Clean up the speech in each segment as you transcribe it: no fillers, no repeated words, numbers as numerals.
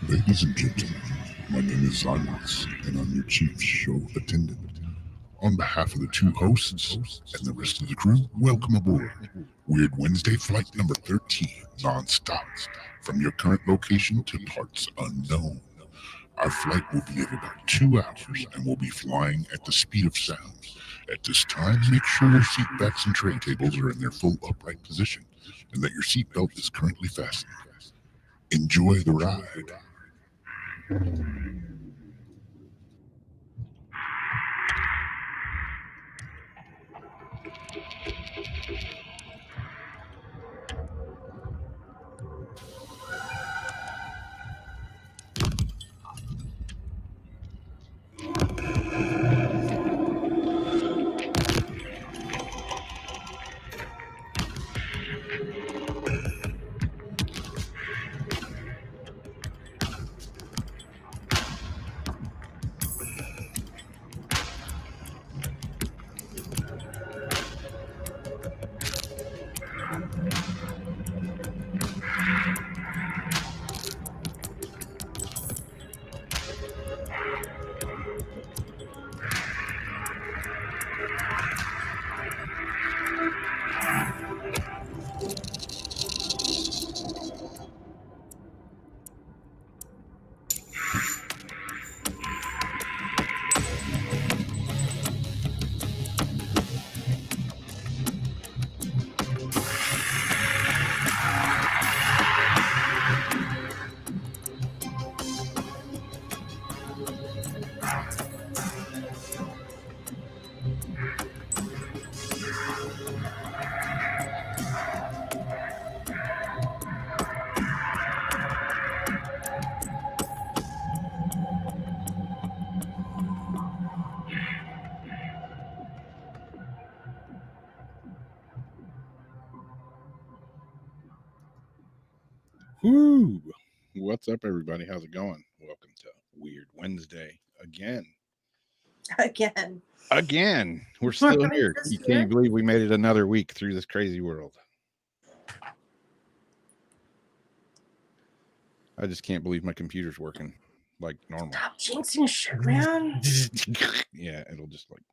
Ladies and gentlemen, my name is Zymas, and I'm your chief show attendant. On behalf of the two hosts and the rest of the crew, welcome aboard Weird Wednesday Flight number 13, non-stop, from your current location to parts unknown. Our flight will be at about 2 hours, and we'll be flying at the speed of sound. At this time, make sure your seat backs and tray tables are in their full upright position, and that your seatbelt is currently fastened. Enjoy the ride. Whoo! What's up, everybody? How's it going? Welcome to Weird Wednesday again. Again. We're still Is here. this You here? can't believe we made it another week through this crazy world. I just can't believe my computer's working like normal. Stop jinxing shit, man. Yeah, it'll just like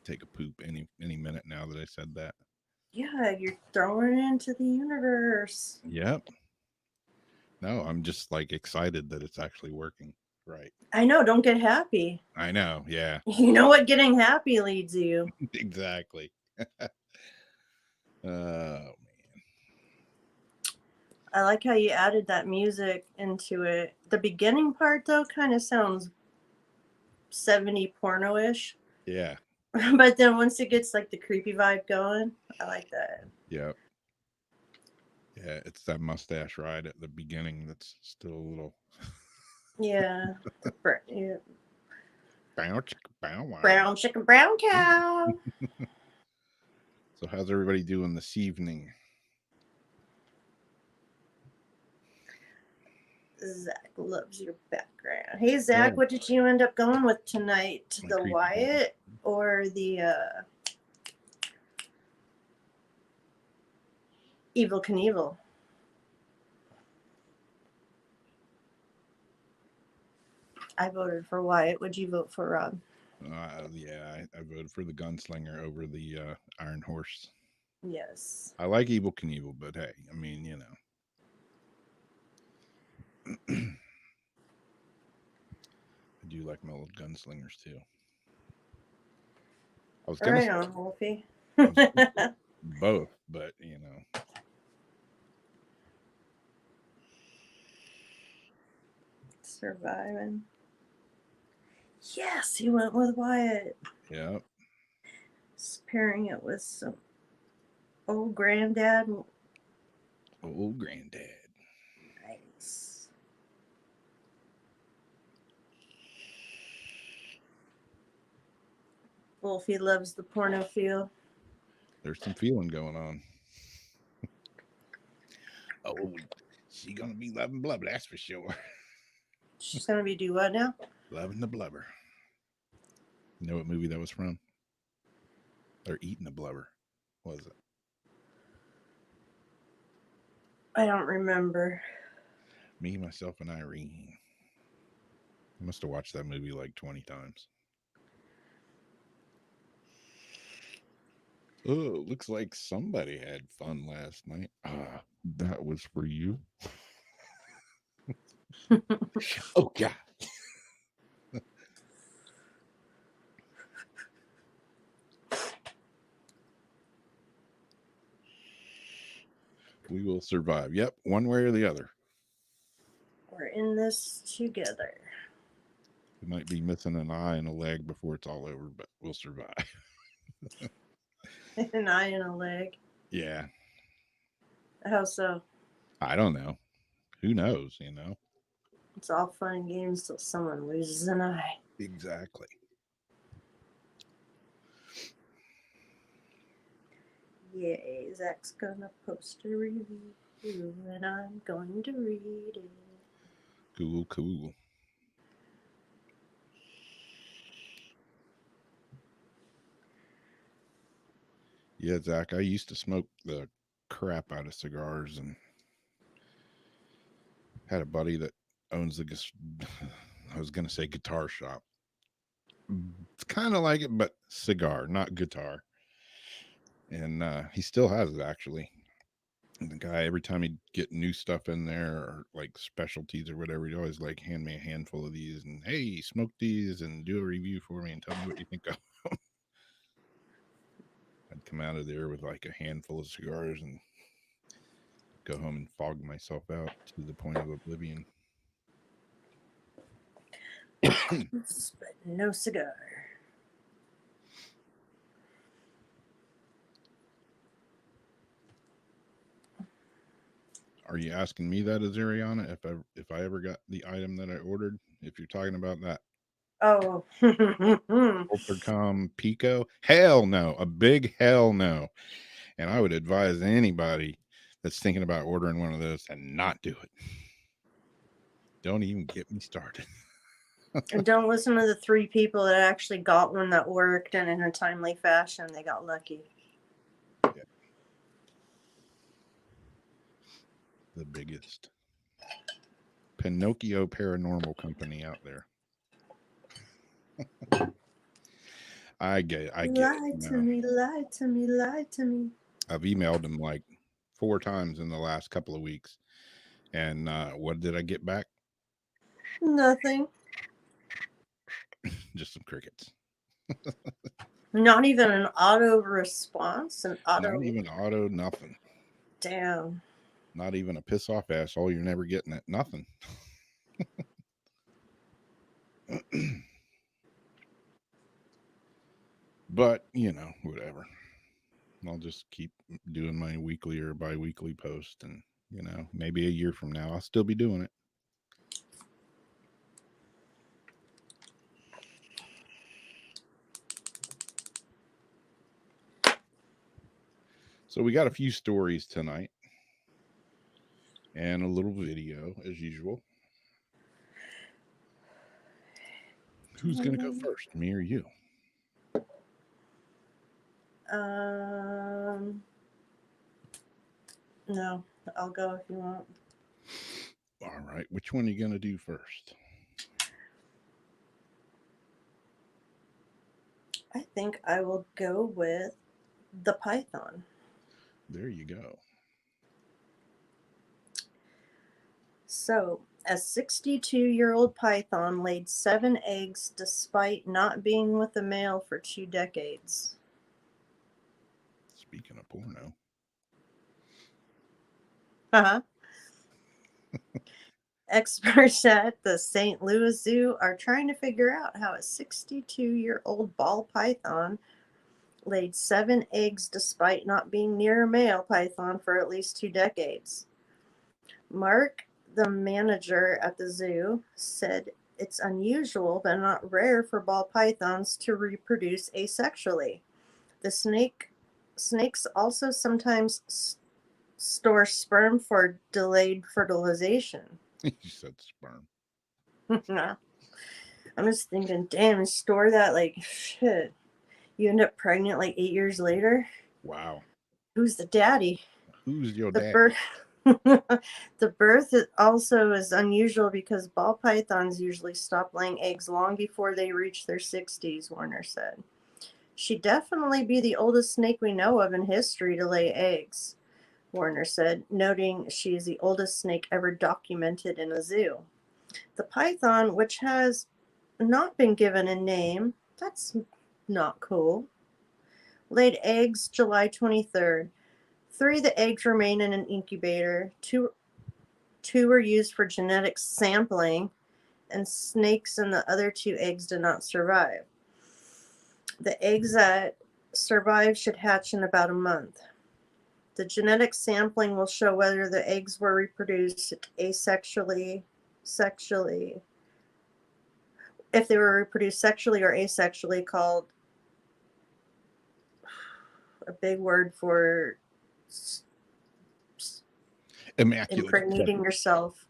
take a poop any minute now that I said that. Yeah, you're throwing it into the universe. Yep. No, I'm just like excited that it's actually working. Right. I know, don't get happy. I know. Yeah. You know what getting happy leads you. Exactly. Oh, I like how you added that music into it. The beginning part, though, kind of sounds 70 porno-ish. yeah. But then once it gets like the creepy vibe going, I like that. Yep. Yeah, it's that mustache ride at the beginning that's still a little Yeah. Yeah. bow chicka bow wow. Brown chicken, brown cow. So how's everybody doing this evening? Zach loves your background. Hey, Zach, Yeah. what did you end up going with tonight? My The creepy Wyatt or the Evil Knievel? I voted for Wyatt. Would you vote for Rob? Yeah, I voted for the gunslinger over the Iron Horse. Yes. I like Evil Knievel, but hey, I mean, you know. I do like my little gunslingers too. I was gonna Right say on, Wolfie. both, but you know. Surviving. Yes, he went with Wyatt. Yep. Pairing it with some old granddad. Old granddad. Nice. Wolfie loves the porno feel. There's some feeling going on. Oh, she gonna be loving blubber, that's for sure. She's gonna be do what now? Loving the blubber. You know what movie that was from? Or eating the blubber, was it? I don't remember. Me, Myself, and Irene. I must have watched that movie like 20 times. Oh, looks like somebody had fun last night. That was for you. Oh, God. We will survive. Yep, one way or the other. We're in this together. We might be missing an eye and a leg before it's all over, but we'll survive. An eye and a leg. Yeah. How so? I don't know. Who knows, you know? It's all fun and games till someone loses an eye. Exactly. Yay, Zach's gonna post a review and I'm going to read it. Cool. Yeah, Zach, I used to smoke the crap out of cigars and had a buddy that owns the, I was going to say guitar shop. It's kind of like it, but cigar, not guitar. And he still has it, actually. And the guy, every time he'd get new stuff in there or like specialties or whatever, he'd always like hand me a handful of these and, hey, smoke these and do a review for me and tell me what you think of them. I'd come out of there with like a handful of cigars and go home and fog myself out to the point of oblivion. But no cigar. Are you asking me that, Azariana, if I ever got the item that I ordered? If you're talking about that Oh. Ultracom Pico, hell no, a big hell no. And I would advise anybody that's thinking about ordering one of those to not do it. Don't even get me started. And don't listen to the 3 people that actually got one that worked and in a timely fashion. They got lucky. Yeah. The biggest Pinocchio Paranormal company out there. I get it. Lie to me, lie to me, lie to me. I've emailed them like 4 times in the last couple of weeks. And what did I get back? Nothing. Just some crickets. Not even an auto response? Not even auto, nothing. Damn. Not even a piss off asshole. You're never getting it. Nothing. But, you know, whatever. I'll just keep doing my weekly or bi-weekly post. And, you know, maybe a year from now, I'll still be doing it. So we got a few stories tonight. And a little video, as usual. Who's going to go first, me or you? No, I'll go if you want. All right. Which one are you going to do first? I think I will go with the python. There you go. So, a 62-year-old python laid 7 eggs despite not being with a male for 2 decades. Speaking of porno. Uh-huh. Experts at the St. Louis Zoo are trying to figure out how a 62-year-old ball python laid 7 eggs despite not being near a male python for at least 2 decades. Mark, the manager at the zoo, said it's unusual but not rare for ball pythons to reproduce asexually. The snakes also sometimes store sperm for delayed fertilization. You said sperm. I'm just thinking, damn, store that like shit. You end up pregnant like 8 years later. Wow. Who's the daddy? Who's your The dad? bird. The birth also is unusual because ball pythons usually stop laying eggs long before they reach their 60s, Warner said. She'd definitely be the oldest snake we know of in history to lay eggs, Warner said, noting she is the oldest snake ever documented in a zoo. The python, which has not been given a name, that's not cool, laid eggs July 23rd. Three of the eggs remain in an incubator. Two were used for genetic sampling, and snakes in the other two eggs did not survive. The eggs that survive should hatch in about a month. The genetic sampling will show whether the eggs were reproduced sexually, if they were reproduced sexually or asexually, called a big word for Immaculate impregnating yourself.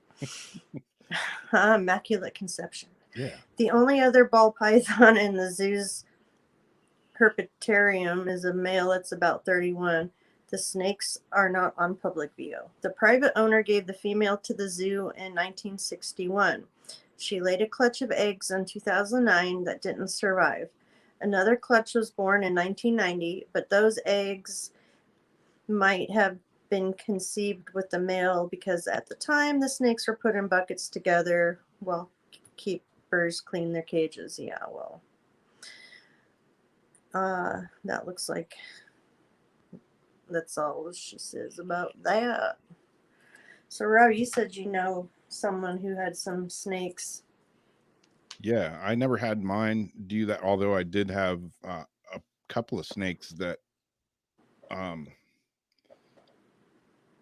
Immaculate conception. Yeah. The only other ball python in the zoo's herpetarium is a male that's about 31. The snakes are not on public view. The private owner gave the female to the zoo in 1961. She laid a clutch of eggs in 2009 that didn't survive. Another clutch was born in 1990, but those eggs might have been conceived with the male because at the time the snakes were put in buckets together while keepers cleaned their cages. Yeah, well, that looks like that's all she says about that. So, Rob, you said you know someone who had some snakes. Yeah, I never had mine do that, although I did have a couple of snakes that um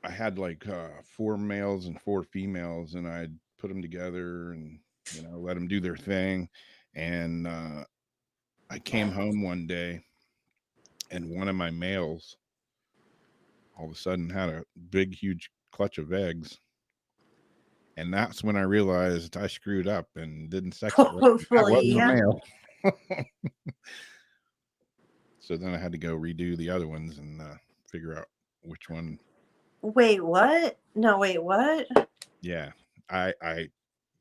I had like 4 males and 4 females, and I'd put them together and let them do their thing. And I came home one day, and one of my males all of a sudden had a big, huge clutch of eggs. And that's when I realized I screwed up and didn't sex it right. That Hopefully, wasn't a yeah. male. So then I had to go redo the other ones and figure out which one. Wait, what? No, wait, what? Yeah, I,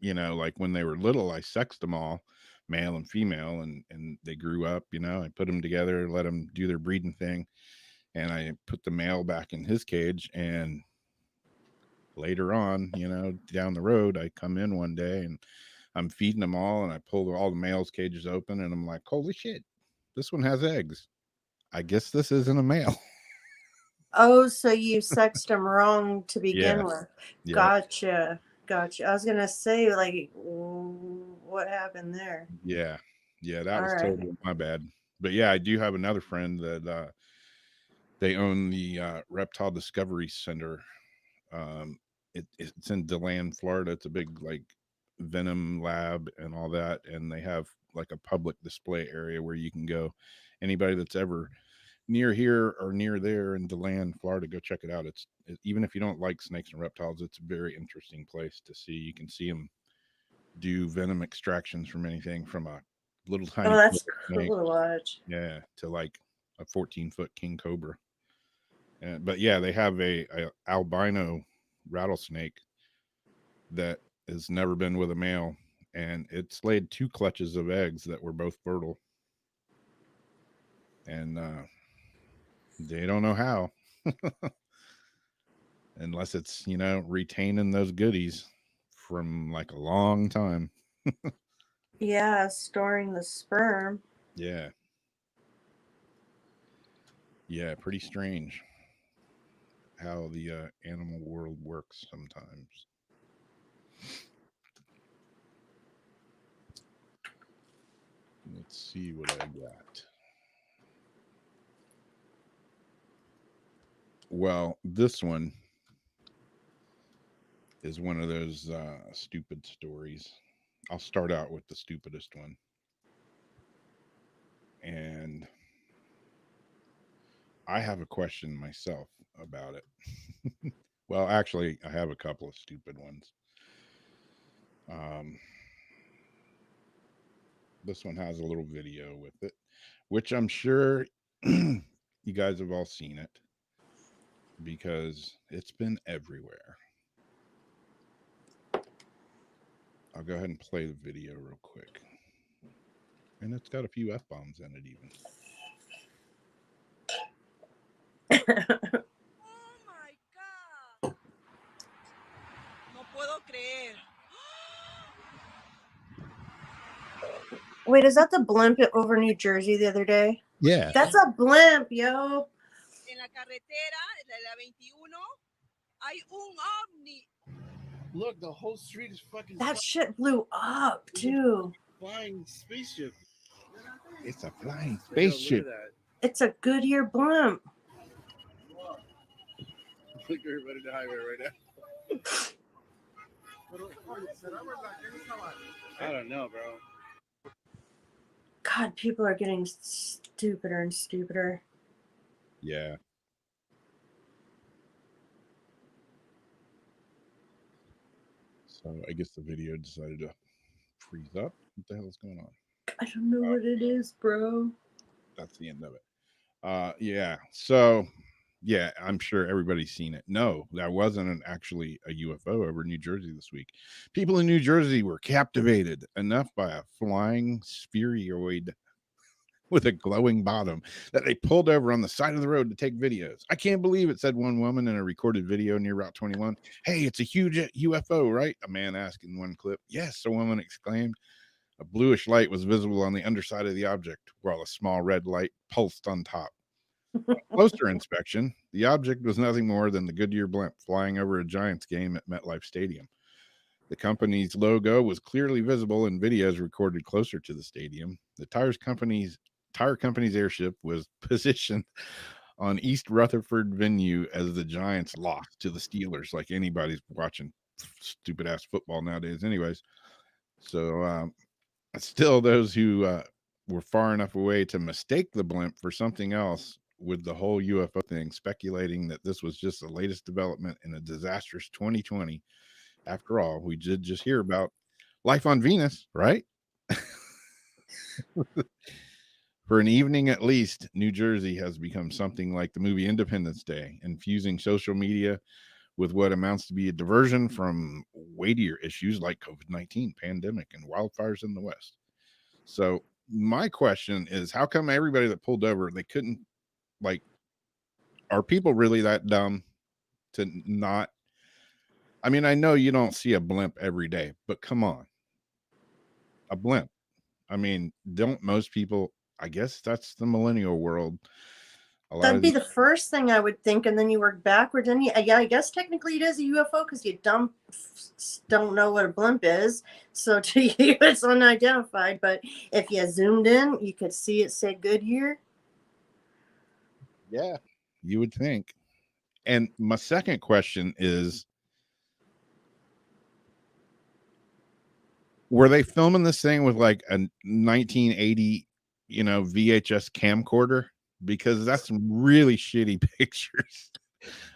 like when they were little, I sexed them all, male and female, and they grew up. I put them together, let them do their breeding thing, and I put the male back in his cage. And later on, down the road, I come in one day and I'm feeding them all, and I pull all the males' cages open, and I'm like, holy shit, this one has eggs. I guess this isn't a male. Oh, so you sexed them wrong to begin Yeah. with. Yep. Gotcha. Gotcha. I was going to say, like, what happened there? Yeah. Yeah. That All was right. totally my bad. But yeah, I do have another friend that they own the Reptile Discovery Center. It's in DeLand, Florida. It's a big like venom lab and all that, and they have like a public display area where you can go. Anybody that's ever near here or near there in DeLand, Florida, go check it out. Even if you don't like snakes and reptiles, it's a very interesting place to see. You can see them do venom extractions from anything from a little Oh, tiny that's snake, cool to watch. yeah, to like a 14-foot king cobra. But yeah, they have a albino rattlesnake that has never been with a male, and it's laid 2 clutches of eggs that were both fertile, and they don't know how, unless it's retaining those goodies from like a long time. Yeah, storing the sperm. Yeah, yeah, pretty strange how the animal world works sometimes. Let's see what I got. Well, this one is one of those stupid stories. I'll start out with the stupidest one. And I have a question myself about it. Well, actually, I have a couple of stupid ones. Um, this one has a little video with it, which I'm sure you guys have all seen it. because it's been everywhere. I'll go ahead and play the video real quick. And it's got a few F-bombs in it even. Oh my God. No puedo creer. Wait, is that the blimp over New Jersey the other day? Yeah. That's a blimp, yo. En la carretera de la 21 hay un ovni. Look, the whole street is fucking That shit blew up, too. flying spaceship. It's a flying Yo, look spaceship. at that. It's a Goodyear blimp. Look everybody the highway right now. I don't know, bro. God, people are getting stupider and stupider. Yeah. So I guess the video decided to freeze up. What the hell is going on? I don't know what it is, bro. That's the end of it. Yeah. So yeah, I'm sure everybody's seen it. No, that wasn't actually a UFO over New Jersey this week. People in New Jersey were captivated enough by a flying spheroid with a glowing bottom that they pulled over on the side of the road to take videos. I can't believe it, said one woman in a recorded video near Route 21. Hey, it's a huge UFO, right? A man asked in one clip. Yes, a woman exclaimed. A bluish light was visible on the underside of the object, while a small red light pulsed on top. Closer inspection, the object was nothing more than the Goodyear blimp flying over a Giants game at MetLife Stadium. The company's logo was clearly visible in videos recorded closer to the stadium. The tire company's airship was positioned on East Rutherford venue as the Giants lost to the Steelers, like anybody's watching stupid ass football nowadays, anyways. So, still, those who were far enough away to mistake the blimp for something else with the whole UFO thing, speculating that this was just the latest development in a disastrous 2020. After all, we did just hear about life on Venus, right? For an evening at least, New Jersey has become something like the movie Independence Day, infusing social media with what amounts to be a diversion from weightier issues like COVID-19, pandemic, and wildfires in the West. So my question is, how come everybody that pulled over, they couldn't, like, are people really that dumb to not? I mean, I know you don't see a blimp every day, but come on, a blimp. I mean, don't most people? I guess that's the millennial world. That'd be the first thing I would think, and then you work backwards. And yeah, I guess technically it is a UFO because you don't know what a blimp is. So to you, it's unidentified. But if you zoomed in, you could see it say Goodyear. Yeah, you would think. And my second question is, were they filming this thing with like a 1980, VHS camcorder? Because that's some really shitty pictures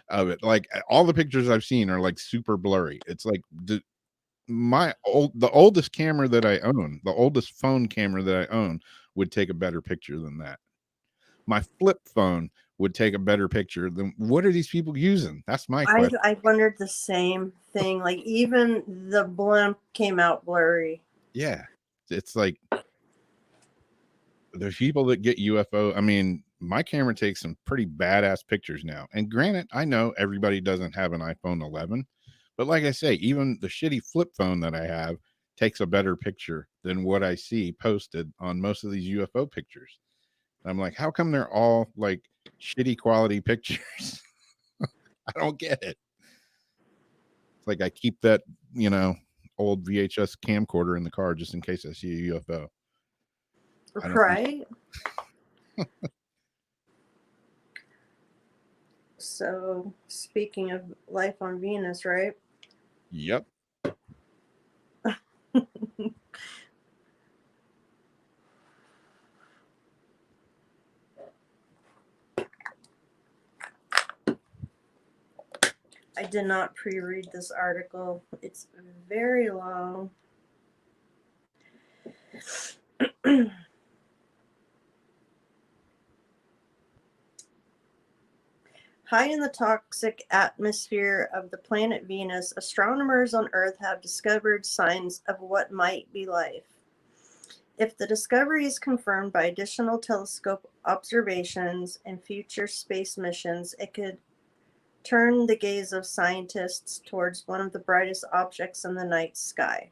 of it. Like all the pictures I've seen are like super blurry. It's like the oldest camera that I own, the oldest phone camera that I own would take a better picture than that. My flip phone would take a better picture than what are these people using? That's my question. I wondered the same thing. Like even the blimp came out blurry. Yeah. It's like there's people that get UFO. I mean, my camera takes some pretty badass pictures now. And granted, I know everybody doesn't have an iPhone 11, but like I say, even the shitty flip phone that I have takes a better picture than what I see posted on most of these UFO pictures. I'm like, how come they're all like shitty quality pictures? I don't get it. It's like I keep that, old VHS camcorder in the car just in case I see a UFO. Right. So, speaking of life on Venus, right? Yep. I did not pre-read this article. It's very long. High in the toxic atmosphere of the planet Venus, astronomers on Earth have discovered signs of what might be life. If the discovery is confirmed by additional telescope observations and future space missions, it could turn the gaze of scientists towards one of the brightest objects in the night sky.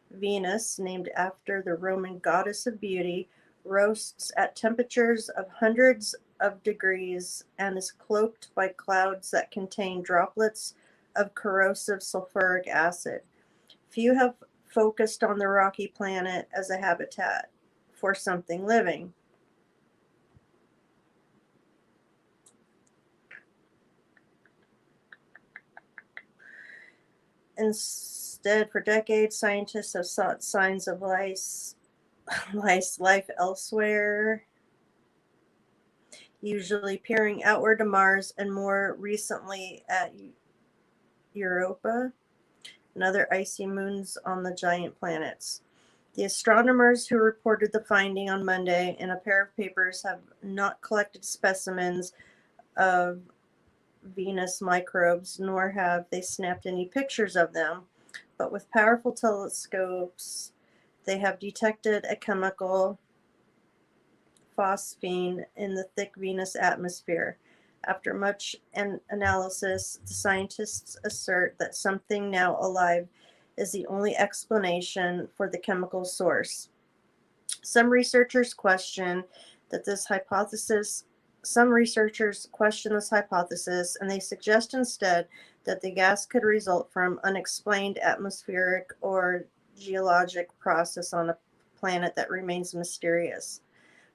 Venus, named after the Roman goddess of beauty, roasts at temperatures of hundreds of degrees and is cloaked by clouds that contain droplets of corrosive sulfuric acid. Few have focused on the rocky planet as a habitat for something living. Instead, for decades, scientists have sought signs of life elsewhere, usually peering outward to Mars and more recently at Europa and other icy moons on the giant planets. The astronomers who reported the finding on Monday in a pair of papers have not collected specimens of Venus microbes, nor have they snapped any pictures of them. But with powerful telescopes, they have detected a chemical, phosphine, in the thick Venus atmosphere. After much analysis, the scientists assert that something now alive is the only explanation for the chemical source. Some researchers question this hypothesis, and they suggest instead that the gas could result from unexplained atmospheric or geologic process on a planet that remains mysterious.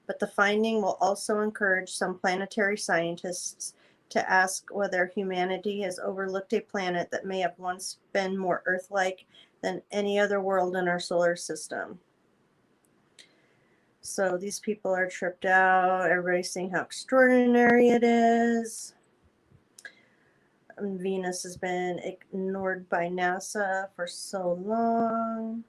But the finding will also encourage some planetary scientists to ask whether humanity has overlooked a planet that may have once been more Earth-like than any other world in our solar system. So these people are tripped out. Everybody's saying how extraordinary it is. Venus has been ignored by NASA for so long.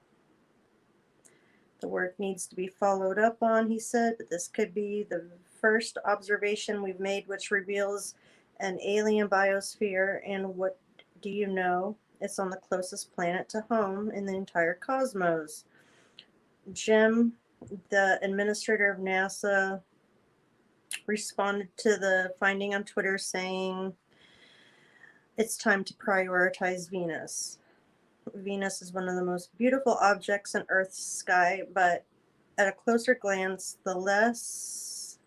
The work needs to be followed up on, he said, but this could be the first observation we've made which reveals an alien biosphere. And what do you know? It's on the closest planet to home in the entire cosmos. Jim, the administrator of NASA, responded to the finding on Twitter saying, "It's time to prioritize Venus. Venus is one of the most beautiful objects in Earth's sky, but at a closer glance, the less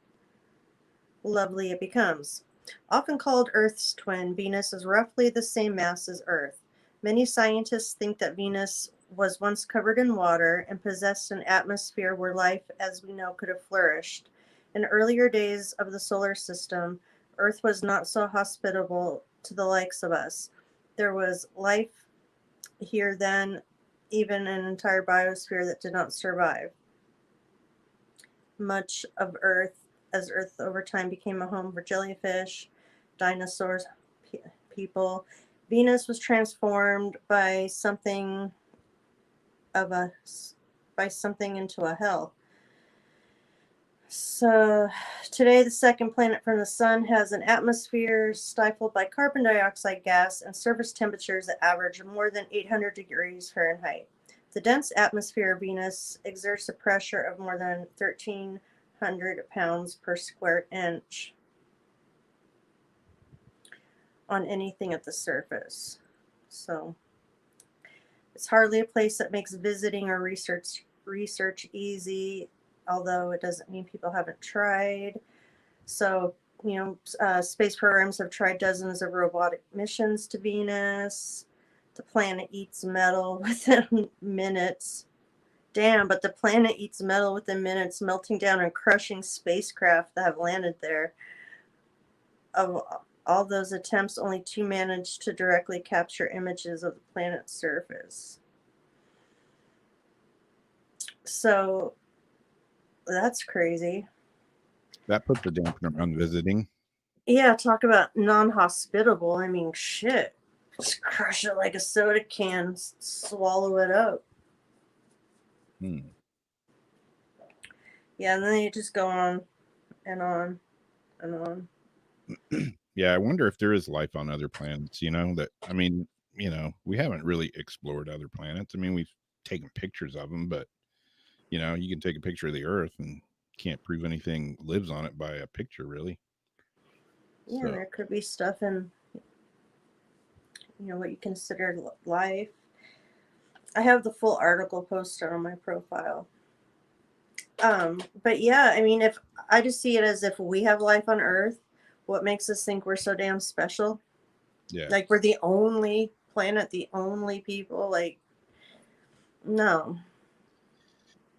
lovely it becomes. Often called Earth's twin, Venus is roughly the same mass as Earth. Many scientists think that Venus was once covered in water and possessed an atmosphere where life as we know could have flourished. In earlier days of the solar system, Earth was not so hospitable to the likes of us. There was life here then, even an entire biosphere that did not survive. Much of Earth, as Earth over time became a home for jellyfish, dinosaurs, people, Venus was transformed by something into a hell. So today, the second planet from the sun has an atmosphere stifled by carbon dioxide gas and surface temperatures that average more than 800 degrees Fahrenheit. The dense atmosphere of Venus exerts a pressure of more than 1,300 pounds per square inch on anything at the surface. So it's hardly a place that makes visiting or research easy, although it doesn't mean people haven't tried. So, space programs have tried dozens of robotic missions to Venus. The planet eats metal within minutes. Damn, but the planet eats metal within minutes, melting down and crushing spacecraft that have landed there. Of all those attempts, only 2 managed to directly capture images of the planet's surface. So, that's crazy. That puts a dampener on visiting. Yeah, talk about non-hospitable. I mean, shit. Just crush it like a soda can, swallow it up. Yeah, and then you just go on and on and on. Yeah, I wonder if there is life on other planets, that I mean, we haven't really explored other planets. I mean, we've taken pictures of them, but you can take a picture of the Earth and can't prove anything lives on it by a picture, really. Yeah, So, there could be stuff in, what you consider life. I have the full article posted on my profile. But yeah, I mean, if I just see it as if we have life on Earth, what makes us think we're so damn special? yeah. Like we're the only planet, the only people. Like, no.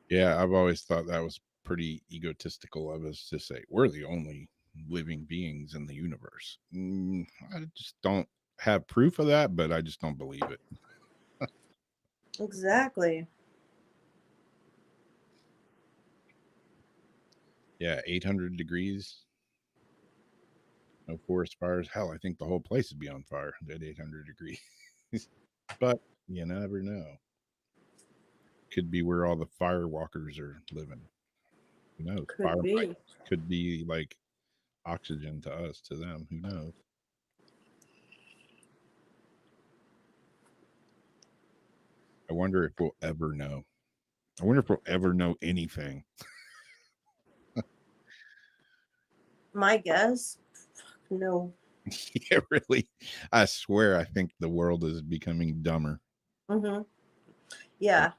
Yeah, I've always thought that was pretty egotistical of us to say we're the only living beings in the universe. I just don't have proof of that, but I just don't believe it. Exactly. Yeah, 800 degrees, no forest fires. Hell, I think the whole place would be on fire at 800 degrees. But you never know. Could be where all the firewalkers are living. Who knows? Could Fire be. might, could be like oxygen to us, to them. Who knows? I wonder if we'll ever know. I wonder if we'll ever know anything. My guess? No. Yeah, really. I swear, I think the world is becoming dumber. Mm-hmm. Yeah.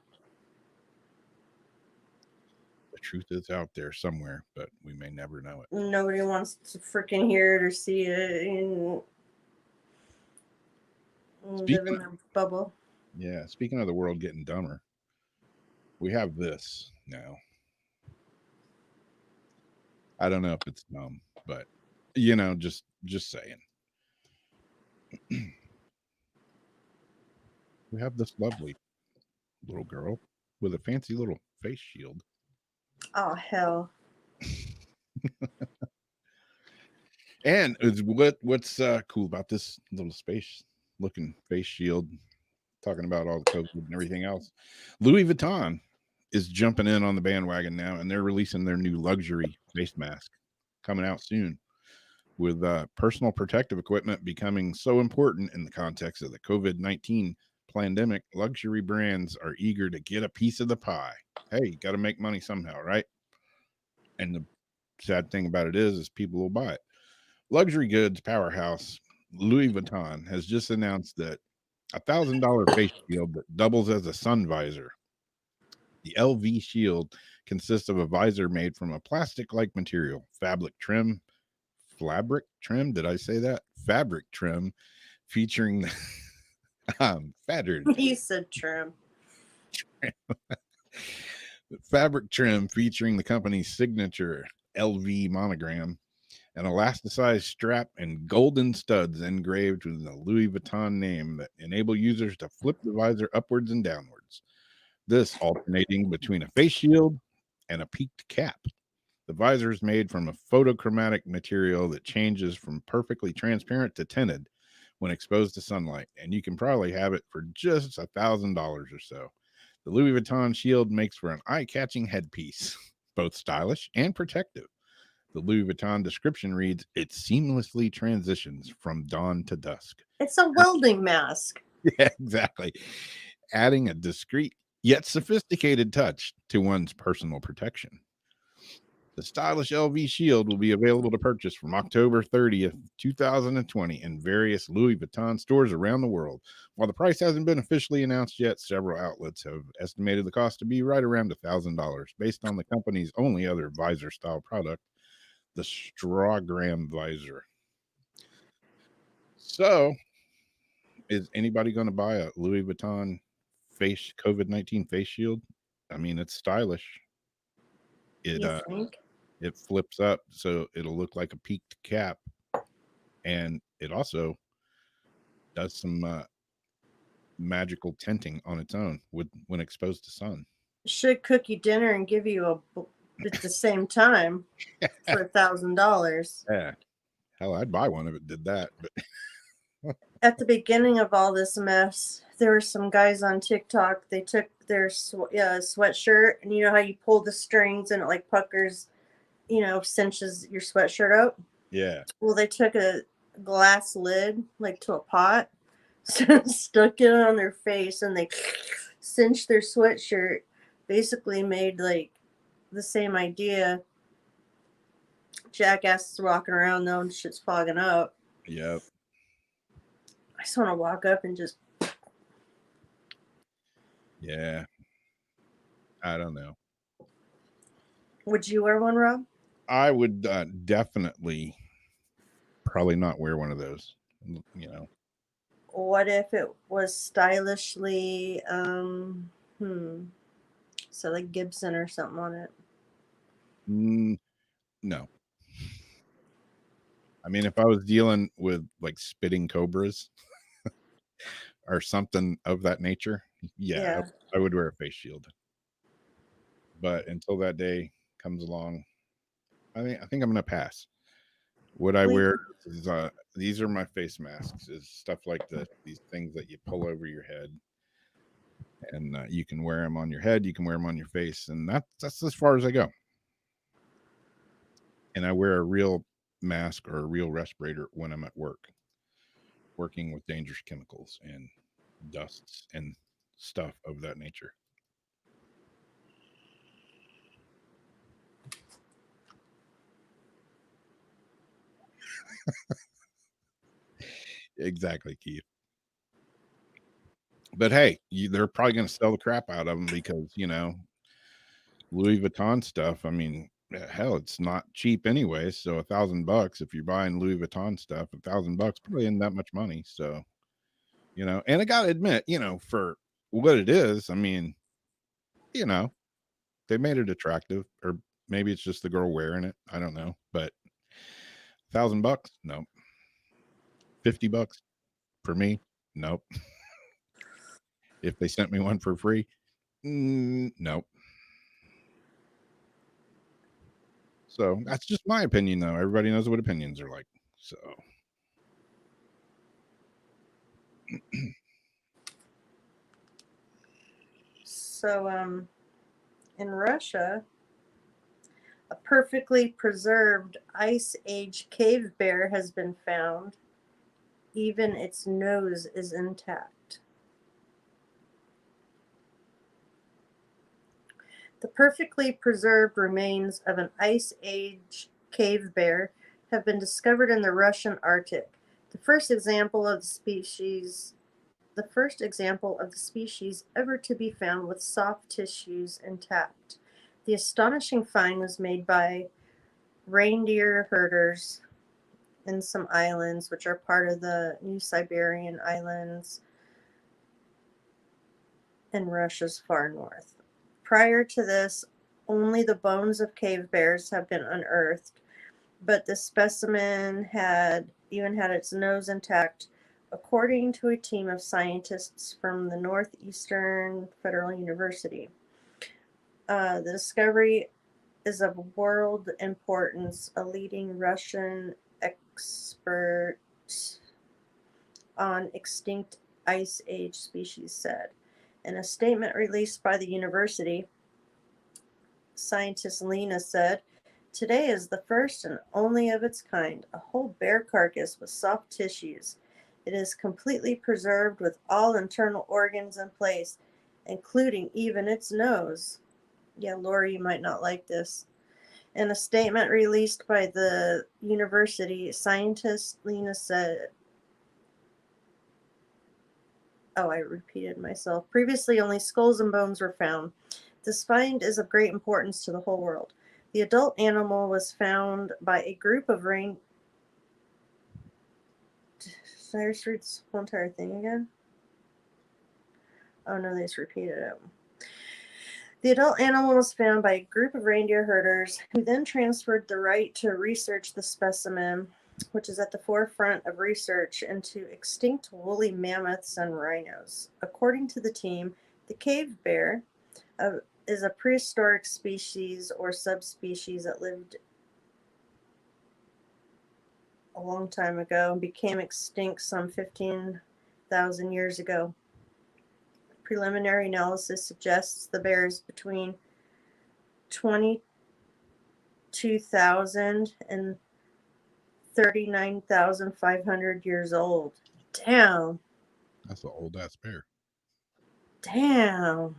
The truth is out there somewhere, but we may never know it. Nobody wants to freaking hear it or see it and live in a bubble. Yeah, speaking of the world getting dumber, we have this now. I don't know if it's dumb, but just saying. We have this lovely little girl with a fancy little face shield. Oh, hell. And what's cool about this little space looking face shield, talking about all the COVID and everything else, Louis Vuitton is jumping in on the bandwagon now, and they're releasing their new luxury face mask coming out soon. With personal protective equipment becoming so important in the context of the COVID-19 pandemic, luxury brands are eager to get a piece of the pie. Hey, you got to make money somehow, right? And the sad thing about it is people will buy it. Luxury goods powerhouse Louis Vuitton has just announced that $1,000 face shield that doubles as a sun visor. The LV shield consists of a visor made from a plastic-like material, fabric trim. Did I say that? Fabric trim featuring You said trim. fabric trim featuring the company's signature LV monogram, an elasticized strap, and golden studs engraved with the Louis Vuitton name that enable users to flip the visor upwards and downwards. This alternating between a face shield and a peaked cap. The visor is made from a photochromatic material that changes from perfectly transparent to tinted when exposed to sunlight, and you can probably have it for just $1,000 or so. The Louis Vuitton shield makes for an eye-catching headpiece, both stylish and protective. The Louis Vuitton description reads, "It seamlessly transitions from dawn to dusk." It's a welding mask. Yeah, exactly. Adding a discreet yet sophisticated touch to one's personal protection. The stylish LV shield will be available to purchase from October 30th, 2020 in various Louis Vuitton stores around the world. While the price hasn't been officially announced yet, several outlets have estimated the cost to be right around $1,000 based on the company's only other visor style product, the Strawgram visor. So, is anybody going to buy a Louis Vuitton COVID-19 face shield? I mean, it's stylish. It You think? it flips up so it'll look like a peaked cap, and it also does some magical tinting on its own when exposed to sun. Should cook you dinner and give you at the same time for $1,000. Yeah, hell, I'd buy one if it did that. But At the beginning of all this mess, there were some guys on TikTok. They took their sweatshirt, and you know how you pull the strings and it like puckers, cinches your sweatshirt out. yeah, Well, they took a glass lid, like to a pot, stuck it on their face, and they cinched their sweatshirt. Basically, made like the same idea. Jackasses walking around though, and shit's fogging up. Yep. I just want to walk up and just. Yeah. I don't know. Would you wear one, Rob? I would definitely probably not wear one of those. You know. What if it was stylishly, so like Gibson or something on it? No. I mean, if I was dealing with like spitting cobras or something of that nature, yeah. I would wear a face shield. But until that day comes along, I think I'm gonna pass. What I wear is these are my face masks. Is stuff like these things that you pull over your head, and you can wear them on your head. You can wear them on your face, and that's as far as I go. And I wear a real mask or a real respirator when I'm at work, working with dangerous chemicals and dusts and stuff of that nature. Exactly, Keith. But hey, they're probably going to sell the crap out of them because, Louis Vuitton stuff. I mean, hell, it's not cheap anyway. So $1,000 if you're buying Louis Vuitton stuff, $1,000 probably isn't that much money. So, and I got to admit, for what it is, I mean, they made it attractive, or maybe it's just the girl wearing it. I don't know, but $1,000, no. $50 for me, nope. If they sent me one for free, nope. So that's just my opinion, though. Everybody knows what opinions are like. So, In Russia, a perfectly preserved Ice Age cave bear has been found. Even its nose is intact. The perfectly preserved remains of an Ice Age cave bear have been discovered in the Russian Arctic. The first example of the species ever to be found with soft tissues intact. The astonishing find was made by reindeer herders in some islands, which are part of the New Siberian Islands in Russia's far north. Prior to this, only the bones of cave bears have been unearthed, but the specimen had its nose intact, according to a team of scientists from the Northeastern Federal University. The discovery is of world importance. A leading Russian expert on extinct Ice Age species said. In a statement released by the university, scientist Lena said, "Today is the first and only of its kind, a whole bear carcass with soft tissues. It is completely preserved with all internal organs in place, including even its nose." Yeah, Lori, you might not like this. In a statement released by the university, scientist Lena said, I repeated myself. Previously, only skulls and bones were found. This find is of great importance to the whole world. The adult animal was found by a group of Did I just read this whole entire thing again? Oh no, they just repeated it. The adult animal was found by a group of reindeer herders who then transferred the right to research the specimen, which is at the forefront of research into extinct woolly mammoths and rhinos. According to the team, the cave bear is a prehistoric species or subspecies that lived a long time ago and became extinct some 15,000 years ago. Preliminary analysis suggests the bear is between 22,000 and 39,500 years old. Damn. That's an old ass bear. Damn.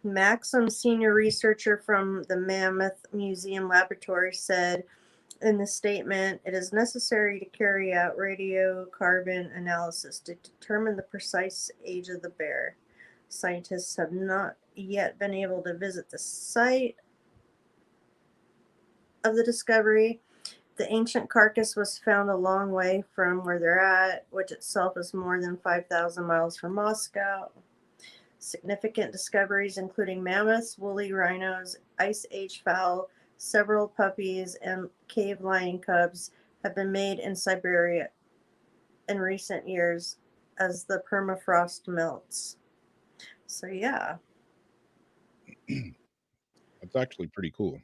Maxim, senior researcher from the Mammoth Museum Laboratory, said in the statement, it is necessary to carry out radiocarbon analysis to determine the precise age of the bear. Scientists have not yet been able to visit the site of the discovery. The ancient carcass was found a long way from where they're at, which itself is more than 5,000 miles from Moscow. Significant discoveries, including mammoths, woolly rhinos, ice age fowl, several puppies, and cave lion cubs, have been made in Siberia in recent years as the permafrost melts. So, yeah. That's actually pretty cool.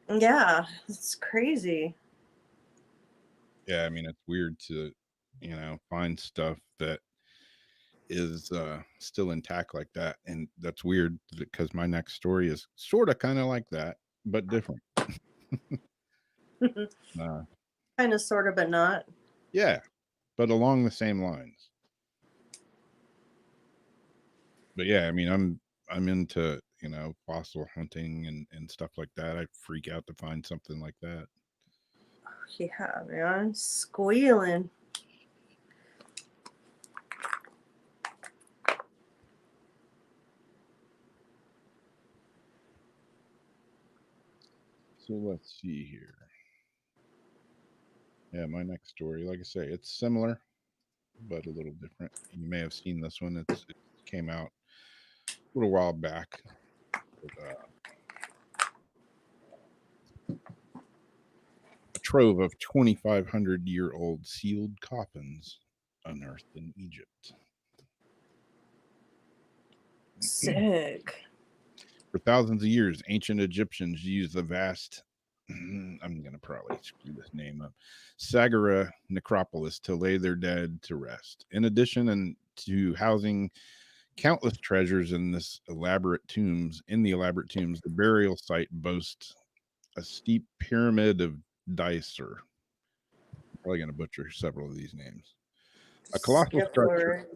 Yeah, it's crazy. Yeah, I mean, it's weird to, find stuff that is still intact like that. And that's weird because my next story is sort of kind of like that, but different. Kind of, sort of, but not. Yeah, but along the same lines. But yeah, I mean, I'm into, fossil hunting and stuff like that. I freak out to find something like that. Yeah, man. Squealing. So let's see here. Yeah, my next story, like I say, it's similar, but a little different. You may have seen this one. It came out a little while back. But, a trove of 2,500-year-old sealed coffins unearthed in Egypt. Sick. For thousands of years, ancient Egyptians used the vast, I'm going to probably screw this name up, Saqqara necropolis to lay their dead to rest. In addition to housing countless treasures in the elaborate tombs, the burial site boasts a steep pyramid of Dysir. I'm probably going to butcher several of these names. A colossal structure.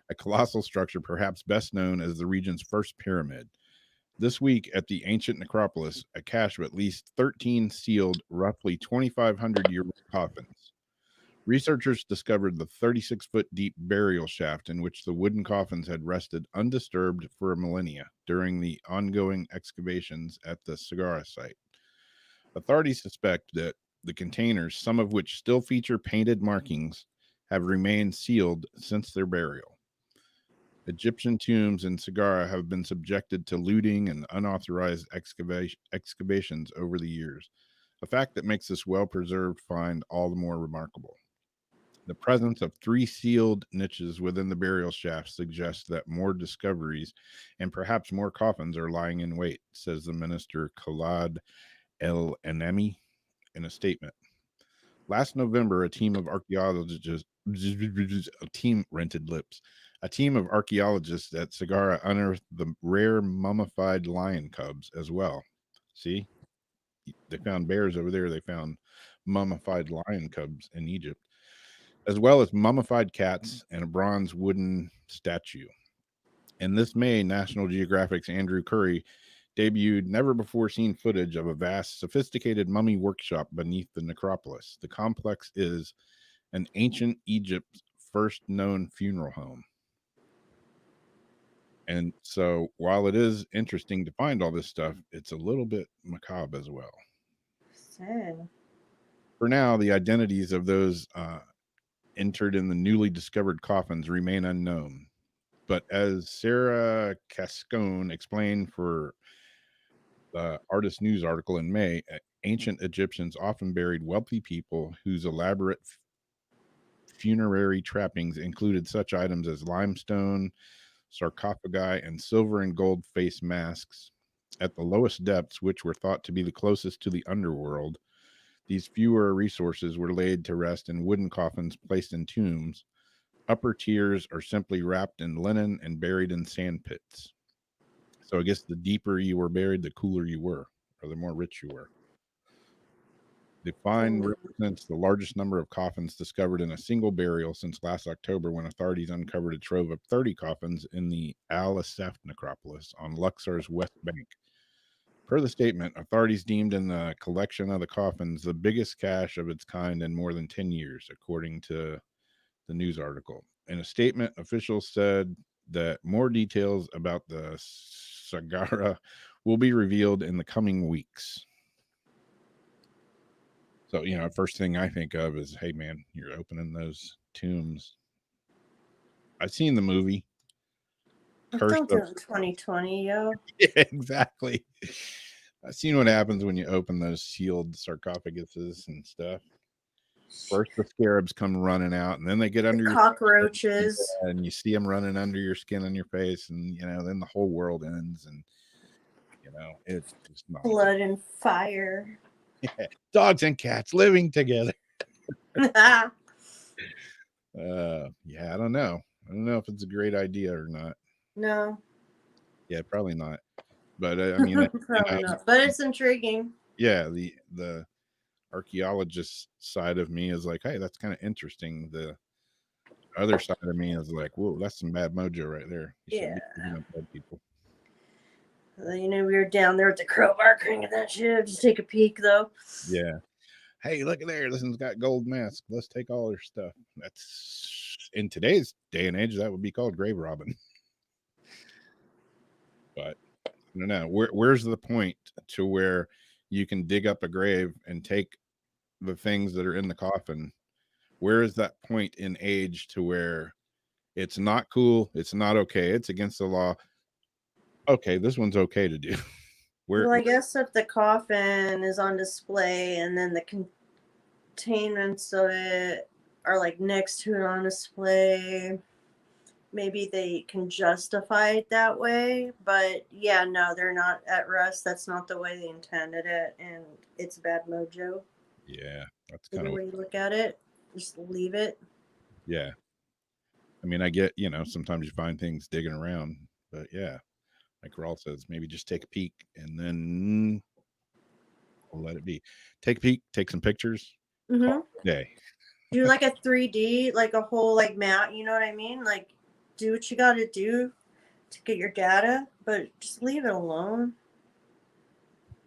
A colossal structure, perhaps best known as the region's first pyramid. This week at the ancient necropolis, a cache of at least 13 sealed, roughly 2,500-year-old coffins. Researchers discovered the 36-foot deep burial shaft in which the wooden coffins had rested undisturbed for a millennia during the ongoing excavations at the Saqqara site. Authorities suspect that the containers, some of which still feature painted markings, have remained sealed since their burial. Egyptian tombs in Saqqara have been subjected to looting and unauthorized excavations over the years, a fact that makes this well-preserved find all the more remarkable. The presence of 3 sealed niches within the burial shaft suggests that more discoveries and perhaps more coffins are lying in wait, says the minister Khalad El-Anemi in a statement. Last November, a team of archaeologists at Saqqara unearthed the rare mummified lion cubs as well. See, they found bears over there. They found mummified lion cubs in Egypt, as well as mummified cats and a bronze wooden statue. And this May, National Geographic's Andrew Curry debuted never-before-seen footage of a vast, sophisticated mummy workshop beneath the necropolis. The complex is an ancient Egypt's first known funeral home. And so while it is interesting to find all this stuff, it's a little bit macabre as well. Sad. For now, the identities of those entered in the newly discovered coffins remain unknown. But as Sarah Cascone explained for the Artist News article in May, ancient Egyptians often buried wealthy people whose elaborate funerary trappings included such items as limestone, sarcophagi, and silver and gold face masks. At the lowest depths, which were thought to be the closest to the underworld, these fewer resources were laid to rest in wooden coffins placed in tombs. Upper tiers are simply wrapped in linen and buried in sand pits. So I guess the deeper you were buried, the cooler you were, or the more rich you were. The find represents the largest number of coffins discovered in a single burial since last October, when authorities uncovered a trove of 30 coffins in the Al Asaf necropolis on Luxor's west bank. Per the statement, authorities deemed in the collection of the coffins the biggest cache of its kind in more than 10 years, according to the news article. In a statement, officials said that more details about the Sagara will be revealed in the coming weeks. So, first thing I think of is, hey, man, you're opening those tombs. I've seen the movie. Don't do it in 2020, yo. Yeah, exactly. I've seen what happens when you open those sealed sarcophaguses and stuff. First, the scarabs come running out, and then they get under your cockroaches, and you see them running under your skin on your face, and then the whole world ends, and it's just not blood and fire. Yeah. Dogs and cats living together. Yeah, I don't know. I don't know if it's a great idea or not. No. Yeah, probably not. But I mean, probably not. But it's intriguing. Yeah, the archaeologist side of me is like, hey, that's kind of interesting. The other side of me is like, whoa, that's some bad mojo right there. You shouldn't be picking up dead people. We were down there with the crowbar cranking that shit. Just take a peek, though. Yeah. Hey, look at there. This one's got gold mask. Let's take all their stuff. That's, in today's day and age, that would be called grave robbing. But I don't know. Where's the point to where you can dig up a grave and take the things that are in the coffin? Where is that point in age to where it's not cool, it's not okay, it's against the law? Okay, this one's okay to do. Well, I guess if the coffin is on display and then the containments of it are like next to it on display, maybe they can justify it that way. But yeah, no, they're not at rest. That's not the way they intended it, and it's bad mojo. Yeah, that's kind of the way you look at it. Just leave it. Yeah. I mean, I get, sometimes you find things digging around, but yeah, like Rawl says, maybe just take a peek and then we'll let it be. Take a peek, take some pictures. Day. Do like a 3D, like a whole like map. You know what I mean? Like, do what you got to do to get your data, but just leave it alone.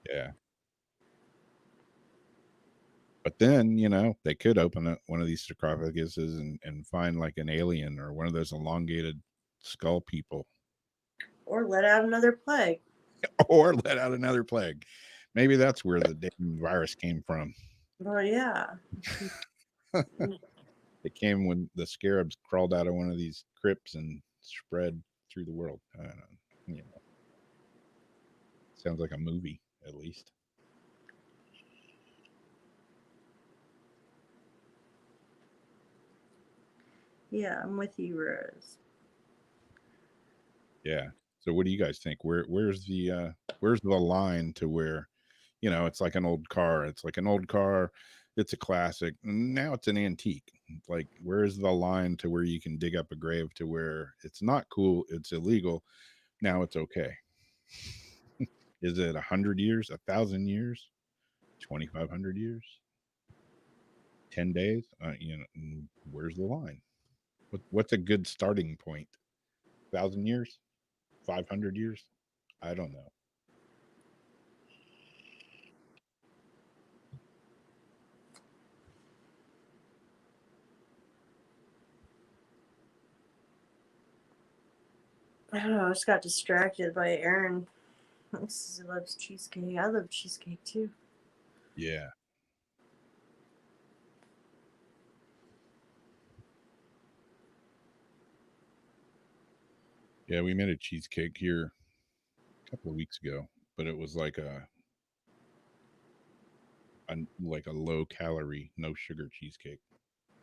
Yeah. But then, they could open up one of these sarcophaguses and find like an alien or one of those elongated skull people. Or let out another plague. Maybe that's where the damn virus came from. Well, yeah. It came when the scarabs crawled out of one of these crypts and spread through the world. I don't know. Sounds like a movie, at least. Yeah, I'm with you, Rose. Yeah. So what do you guys think? Where's the line to where, it's like an old car. It's like an old car. It's a classic. Now it's an antique. Like, where's the line to where you can dig up a grave to where it's not cool, it's illegal. Now it's okay. Is it 100 years, 1,000 years, 2,500 years, 10 days? Where's the line? What's a good starting point? 1,000 years, 500 years? I don't know. I don't know. I just got distracted by Aaron. He loves cheesecake. I love cheesecake too. Yeah. Yeah, we made a cheesecake here a couple of weeks ago, but it was like a low calorie, no sugar cheesecake,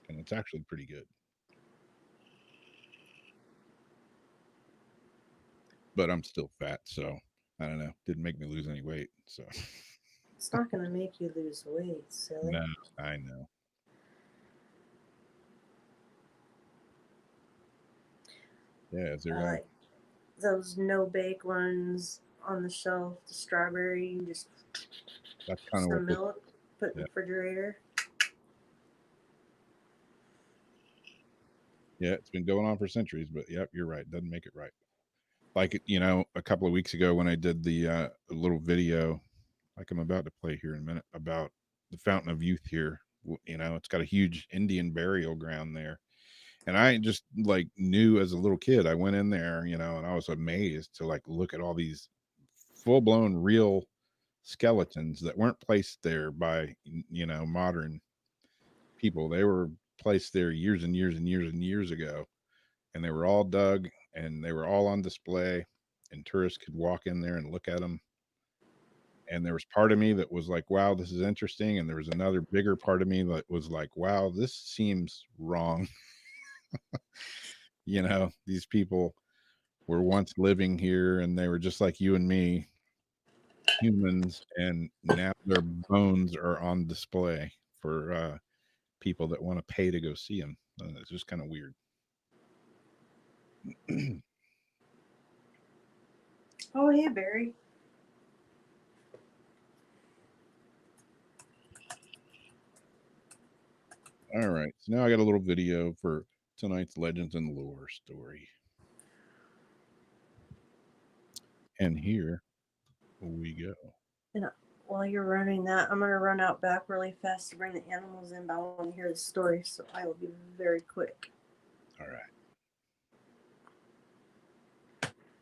and it's actually pretty good. But I'm still fat, so I don't know. Didn't make me lose any weight, so it's not going to make you lose weight, silly. No, I know. Yeah, is there like those no bake ones on the shelf, the strawberry, you just That's kind of some what milk, put in the yeah. refrigerator. Yeah, it's been going on for centuries, but yep, you're right. Doesn't make it right. Like, you know, a couple of weeks ago when I did the little video, like I'm about to play here in a minute, about the Fountain of Youth here. You know, it's got a huge Indian burial ground there. And I just like knew as a little kid, I went in there, you know, and I was amazed to like look at all these full blown real skeletons that weren't placed there by, you know, modern people. They were placed there years and years and years and years ago. And they were all dug and they were all on display. And tourists could walk in there and look at them. And there was part of me that was like, wow, this is interesting. And there was another bigger part of me that was like, wow, this seems wrong. You know, these people were once living here and they were just like you and me, humans, and now their bones are on display for people that want to pay to go see them. It's just kind of weird. Oh, yeah, Barry. All right, so now I got a little video for tonight's Legends and Lore story. And here we go. And while you're running that, I'm going to run out back really fast to bring the animals in, but I want to hear the story, so I will be very quick. All right.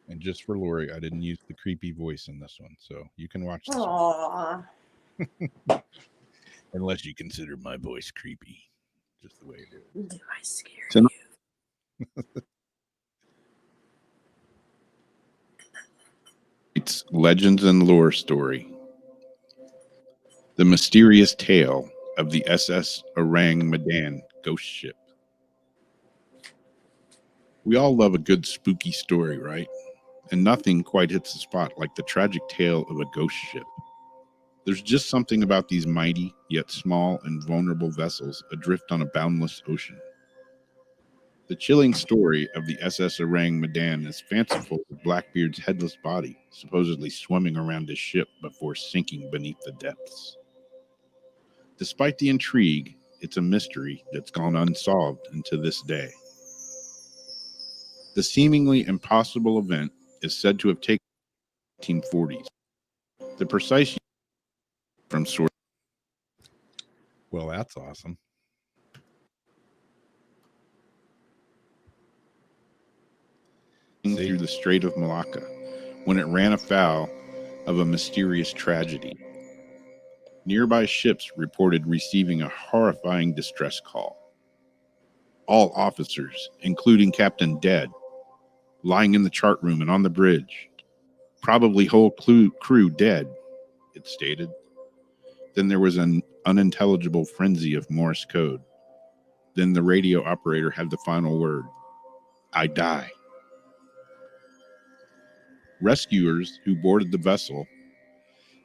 And just for Lori, I didn't use the creepy voice in this one, so you can watch this Aww. one. Unless you consider my voice creepy, just the way it is. Do I scare you? It's Legends and Lore story. The mysterious tale of the SS Orang Medan ghost ship. We all love a good spooky story, right? And nothing quite hits the spot like the tragic tale of a ghost ship. There's just something about these mighty, yet small and vulnerable vessels adrift on a boundless ocean. The chilling story of the SS Orang Medan is fanciful with Blackbeard's headless body supposedly swimming around his ship before sinking beneath the depths. Despite the intrigue, it's a mystery that's gone unsolved unto this day. The seemingly impossible event is said to have taken in the 1940s. The precise from source. Well, that's awesome. Through the Strait of Malacca when it ran afoul of a mysterious tragedy. Nearby ships reported receiving a horrifying distress call. All officers, including Captain Dead, lying in the chart room and on the bridge. Probably whole crew dead, it stated. Then there was an unintelligible frenzy of Morse code. Then the radio operator had the final word. I die. Rescuers who boarded the vessel,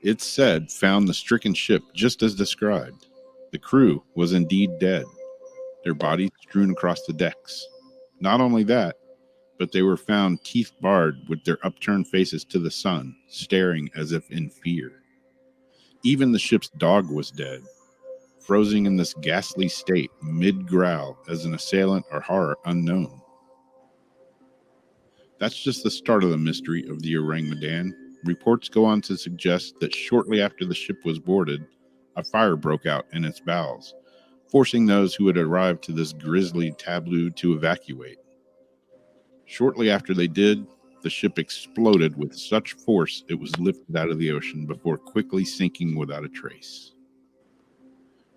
it's said, found the stricken ship just as described. The crew was indeed dead, their bodies strewn across the decks. Not only that, but they were found teeth barred with their upturned faces to the sun, staring as if in fear. Even the ship's dog was dead, frozen in this ghastly state, mid-growl as an assailant or horror unknown. That's just the start of the mystery of the Orang Medan. Reports go on to suggest that shortly after the ship was boarded, a fire broke out in its bowels, forcing those who had arrived to this grisly tableau to evacuate. Shortly after they did, the ship exploded with such force it was lifted out of the ocean before quickly sinking without a trace.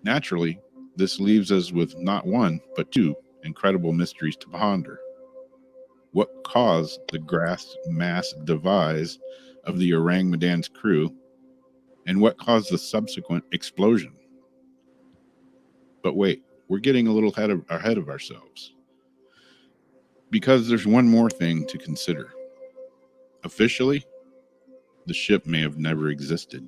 Naturally, this leaves us with not one, but two incredible mysteries to ponder. What caused the mass demise of the Orang Medan's crew, and what caused the subsequent explosion? But wait, we're getting a little ahead of ourselves. Because there's one more thing to consider. Officially, the ship may have never existed.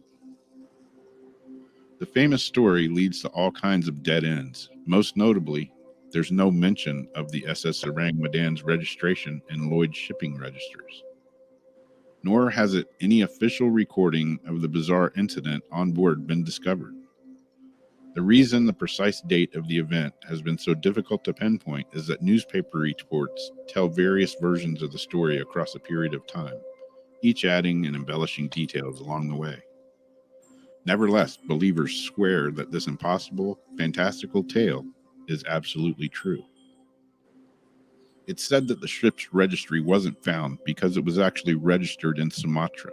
The famous story leads to all kinds of dead ends. Most notably, there's no mention of the SS Orang Medan's registration in Lloyd's shipping registers. nor has it any official recording of the bizarre incident on board been discovered. The reason the precise date of the event has been so difficult to pinpoint is that newspaper reports tell various versions of the story across a period of time, each adding and embellishing details along the way. Nevertheless, believers swear that this impossible, fantastical tale is absolutely true. It's said that the ship's registry wasn't found because it was actually registered in Sumatra.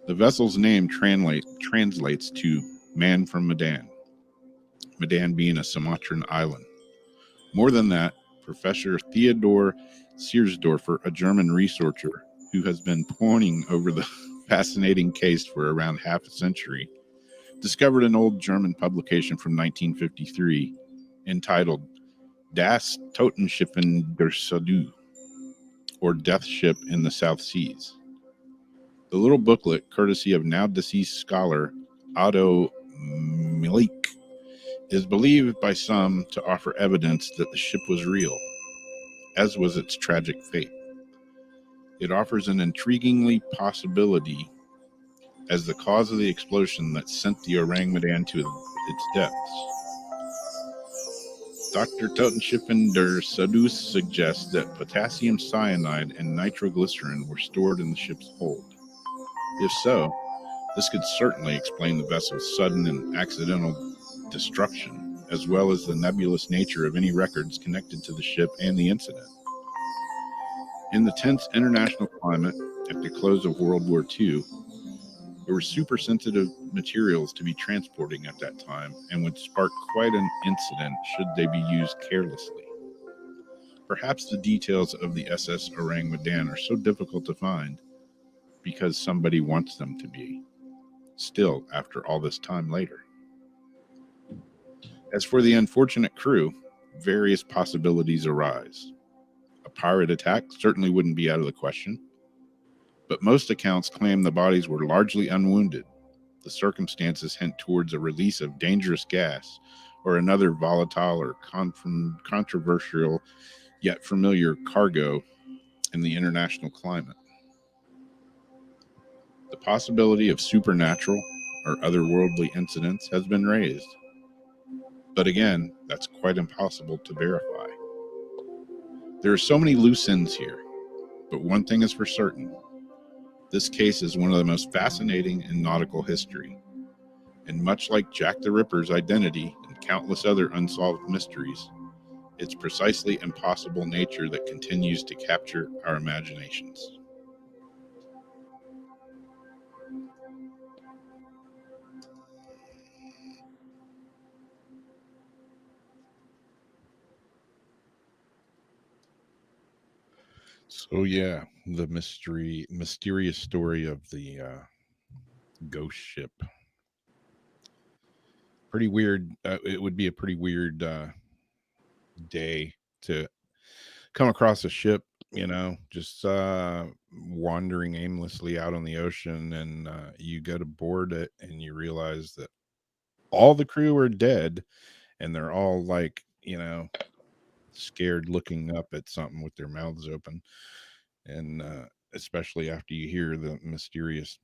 The vessel's name translates to Man from Medan, Medan being a Sumatran island. More than that, Professor Theodor Seersdorfer, a German researcher who has been poring over the fascinating case for around half a century, discovered an old German publication from 1953 entitled Das Totenschiffen der Sadu, or Death Ship in the South Seas. The little booklet, courtesy of now deceased scholar Otto Milik, is believed by some to offer evidence that the ship was real, as was its tragic fate. It offers an intriguingly possibility as the cause of the explosion that sent the Orang Medan to its depths. Dr. Totenschiffen der Sadus suggests that potassium cyanide and nitroglycerin were stored in the ship's hold. If so, this could certainly explain the vessel's sudden and accidental destruction, as well as the nebulous nature of any records connected to the ship and the incident. In the tense international climate at the close of World War II, there were super-sensitive materials to be transporting at that time and would spark quite an incident should they be used carelessly. Perhaps the details of the SS Orang Medan are so difficult to find because somebody wants them to be, still after all this time later. As for the unfortunate crew, various possibilities arise. A pirate attack certainly wouldn't be out of the question, but most accounts claim the bodies were largely unwounded. The circumstances hint towards a release of dangerous gas or another volatile or controversial yet familiar cargo in the international climate. The possibility of supernatural or otherworldly incidents has been raised, but again, that's quite impossible to verify. There are so many loose ends here, but one thing is for certain. This case is one of the most fascinating in nautical history. And much like Jack the Ripper's identity and countless other unsolved mysteries, its precisely impossible nature that continues to capture our imaginations. So yeah, the mysterious story of the ghost ship. Pretty weird. It would be a pretty weird day to come across a ship, just wandering aimlessly out on the ocean, and you go to board it and you realize that all the crew are dead and they're all like, scared looking up at something with their mouths open. And especially after you hear the mysterious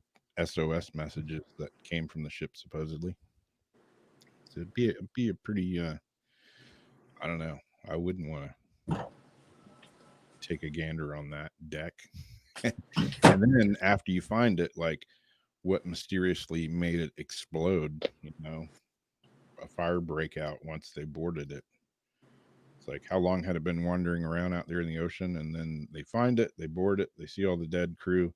SOS messages that came from the ship supposedly. So it'd be a pretty I don't know. I wouldn't want to take a gander on that deck. And then after you find it, like what mysteriously made it explode, a fire breakout once they boarded it. It's like, how long had it been wandering around out there in the ocean? And then they find it, they board it, they see all the dead crew,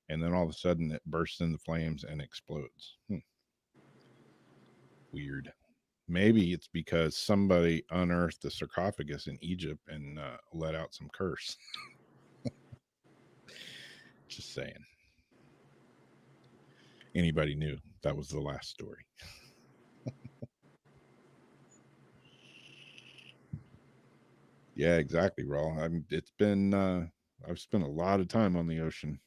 and then all of a sudden it bursts into flames and explodes. Weird. Maybe it's because somebody unearthed a sarcophagus in Egypt and let out some curse. Just saying. Anybody knew that was the last story. Yeah, exactly, Raul. It's been I've spent a lot of time on the ocean,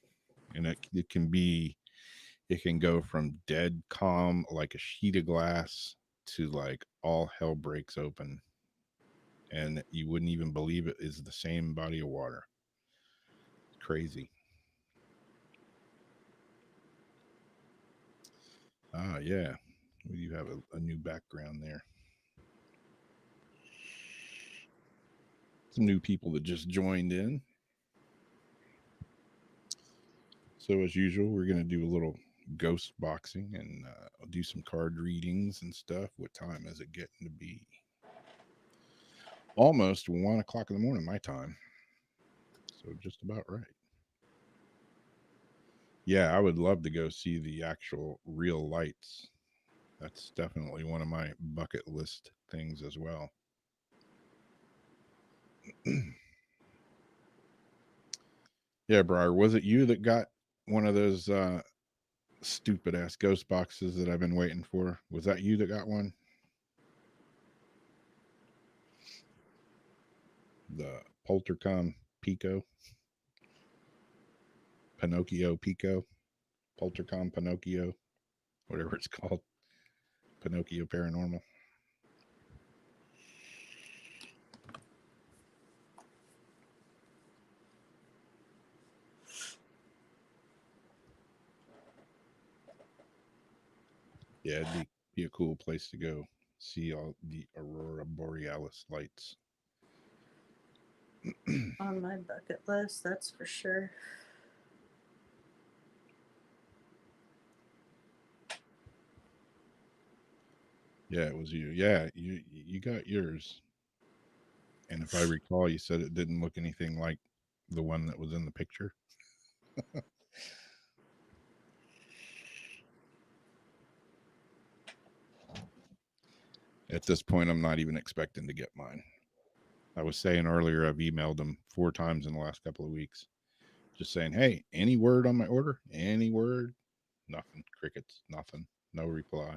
and it can go from dead calm like a sheet of glass to like all hell breaks open, and you wouldn't even believe it is the same body of water. Crazy. Ah, yeah. You have a new background there. Some new people that just joined in. So as usual, we're going to do a little ghost boxing and do some card readings and stuff. What time is it getting to be? Almost 1 o'clock in the morning, my time. So just about right. Yeah, I would love to go see the actual real lights. That's definitely one of my bucket list things as well. Yeah, Briar, was it you that got one of those stupid ass ghost boxes that I've been waiting for? Was that you that got one? The Poltercom Pico, Pinocchio Pico, Poltercom Pinocchio, whatever it's called, Pinocchio Paranormal. Yeah, it'd be a cool place to go see all the Aurora Borealis lights. On my bucket list, that's for sure. Yeah, it was you. Yeah, you got yours. And if I recall, you said it didn't look anything like the one that was in the picture. At this point, I'm not even expecting to get mine. I was saying earlier, I've emailed them 4 times in the last couple of weeks, just saying, hey, any word on my order? Any word? Nothing. Crickets. Nothing. No reply.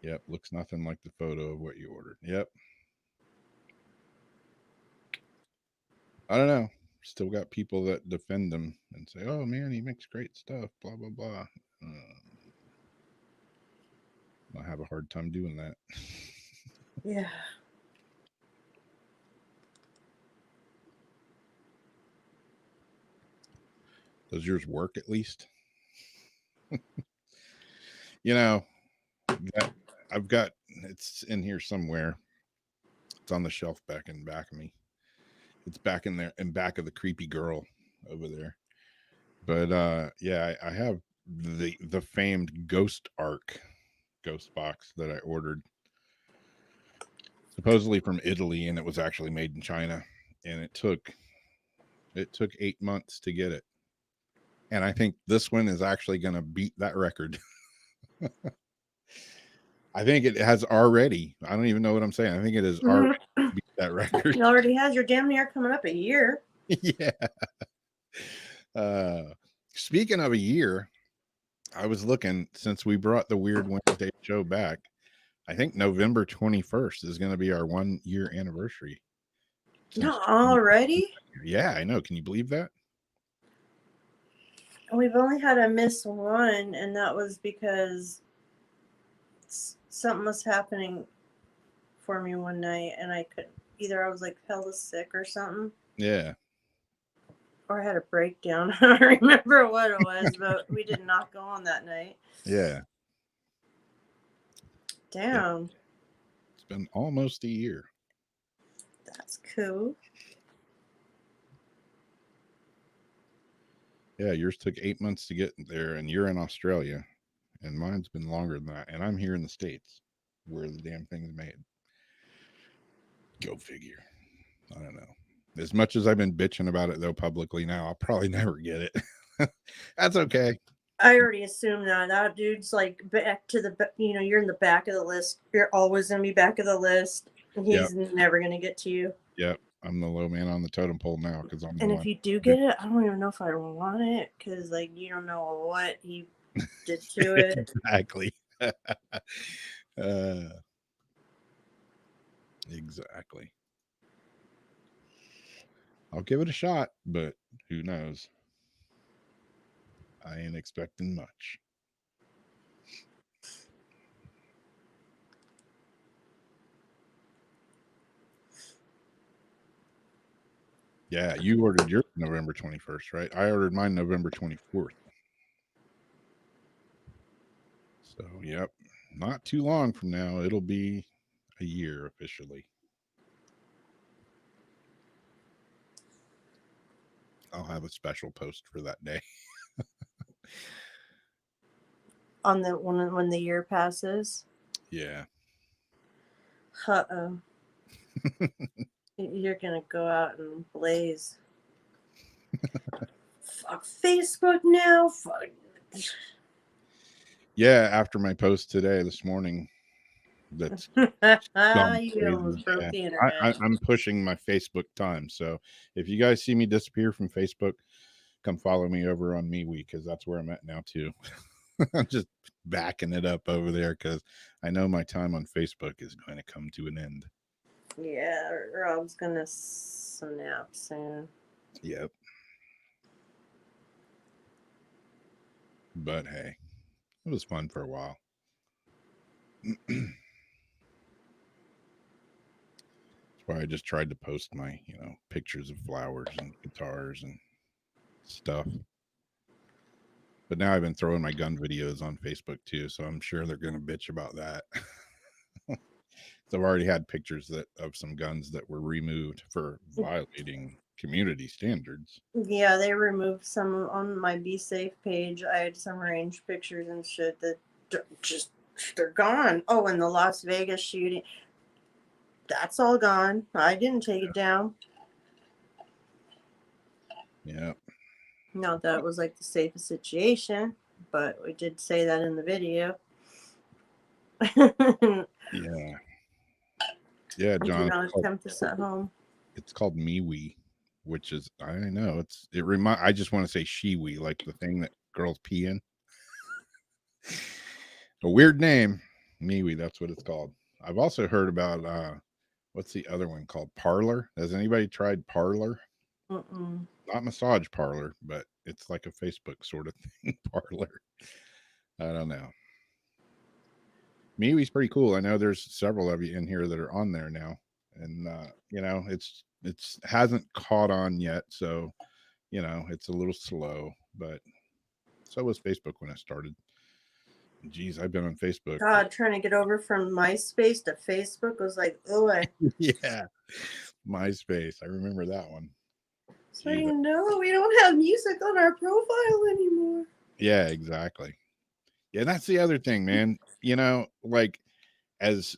Yep, looks nothing like the photo of what you ordered. Yep. I don't know. Still got people that defend them and say, oh man, he makes great stuff, blah, blah, blah. I have a hard time doing that. Yeah. Does yours work at least? You know, I've got, it's in here somewhere. It's on the shelf back of me. It's back in there, in back of the creepy girl over there. But yeah, I have the famed Ghost Ark ghost box that I ordered supposedly from Italy, and it was actually made in China, and it took 8 months to get it. And I think this one is actually going to beat that record. I think it has already. I don't even know what I'm saying. I think it has already beat that record. It already has. Your damn near coming up a year. Yeah. Speaking of a year, I was looking, since we brought the Weird Wednesday show back, I think November 21st is going to be our 1 year anniversary. Not already? Yeah, I know. Can you believe that? We've only had to miss one, and that was because something was happening for me one night, and I could either I was like hella sick or something. Yeah. Or I had a breakdown. I don't remember what it was, but we did not go on that night. Yeah. Damn. Yeah. It's been almost a year. That's cool. Yeah, yours took 8 months to get there, and you're in Australia, and mine's been longer than that, and I'm here in the States where the damn thing is made. Go figure. I don't know. As much as I've been bitching about it though publicly now, I'll probably never get it. That's okay. I already assumed that dude's like back to the, you're in the back of the list. You're always gonna be back of the list, and he's never gonna get to you. Yep, I'm the low man on the totem pole now because I'm. And if you do get it, I don't even know if I want it because like you don't know what he did to it. Exactly. Exactly. I'll give it a shot, but who knows? I ain't expecting much. Yeah, you ordered yours November 21st, right? I ordered mine November 24th. So, yep, not too long from now, it'll be a year officially. I'll have a special post for that day. On the when the year passes. Yeah. Uh-oh. You're gonna go out and blaze. Fuck Facebook now. Fuck. Yeah, after my post today, this morning, that's gone You crazy. almost broke Yeah. the internet. I'm pushing my Facebook time. So if you guys see me disappear from Facebook, come follow me over on MeWe because that's where I'm at now too. I'm just backing it up over there because I know my time on Facebook is going to come to an end. Yeah, Rob's gonna snap soon. Yep. But hey, it was fun for a while. That's why I just tried to post my, pictures of flowers and guitars and stuff. But now I've been throwing my gun videos on Facebook too, so I'm sure they're going to bitch about that. So I've already had pictures of some guns that were removed for violating community standards. Yeah, they removed some on my Be Safe page. I had some range pictures and shit that just they're gone. Oh, and the Las Vegas shooting, that's all gone. I didn't take it down. Yeah. Not that it was like the safest situation, but we did say that in the video. Yeah. Yeah, I do John. not attempt this at home. It's called MeWe, which is I know I just want to say Shiwi, like the thing that girls pee in. A weird name, MeWe. That's what it's called. I've also heard about what's the other one called? Parlor. Has anybody tried Parlor? Mm-mm. Not massage parlor, but it's like a Facebook sort of thing. Parlor. I don't know. MeWe's pretty cool. I know there's several of you in here that are on there now, and it's hasn't caught on yet, so it's a little slow, but so was Facebook when I started. Geez, I've been on Facebook. God, trying to get over from MySpace to Facebook was like, oh, Yeah, MySpace. I remember that one. so no, we don't have music on our profile anymore. Yeah, exactly. Yeah, that's the other thing, man. Like as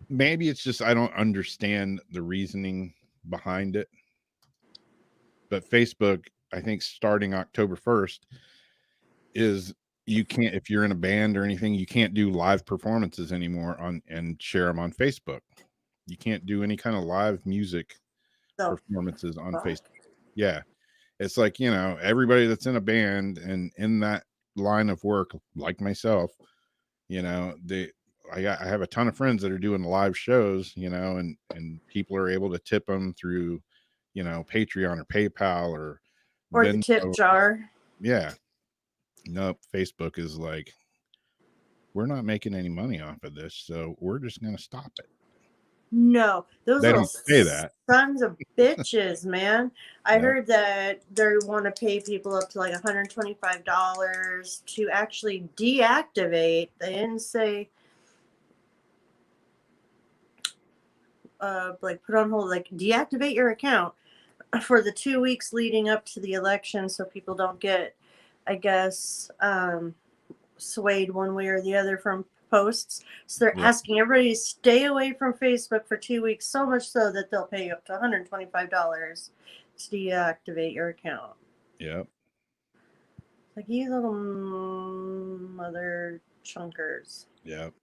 maybe it's just I don't understand the reasoning behind it. But Facebook, I think starting October 1st is you can't if you're in a band or anything, you can't do live performances anymore and share them on Facebook. You can't do any kind of live music performances on Facebook. Yeah. It's like, everybody that's in a band and in that line of work, like myself, I have a ton of friends that are doing live shows, and people are able to tip them through, Patreon or PayPal or the tip jar. Yeah. Nope. Facebook is like, we're not making any money off of this, so we're just going to stop it. No, those They little don't say that. sons of bitches, man. I heard that they want to pay people up to like $125 to actually deactivate. They didn't say like put on hold, like deactivate your account for the 2 weeks leading up to the election so people don't get, I guess, swayed one way or the other from posts. So they're asking everybody to stay away from Facebook for 2 weeks, so much so that they'll pay you up to $125 to deactivate your account. Yep. Like, you little mother chunkers. Yep.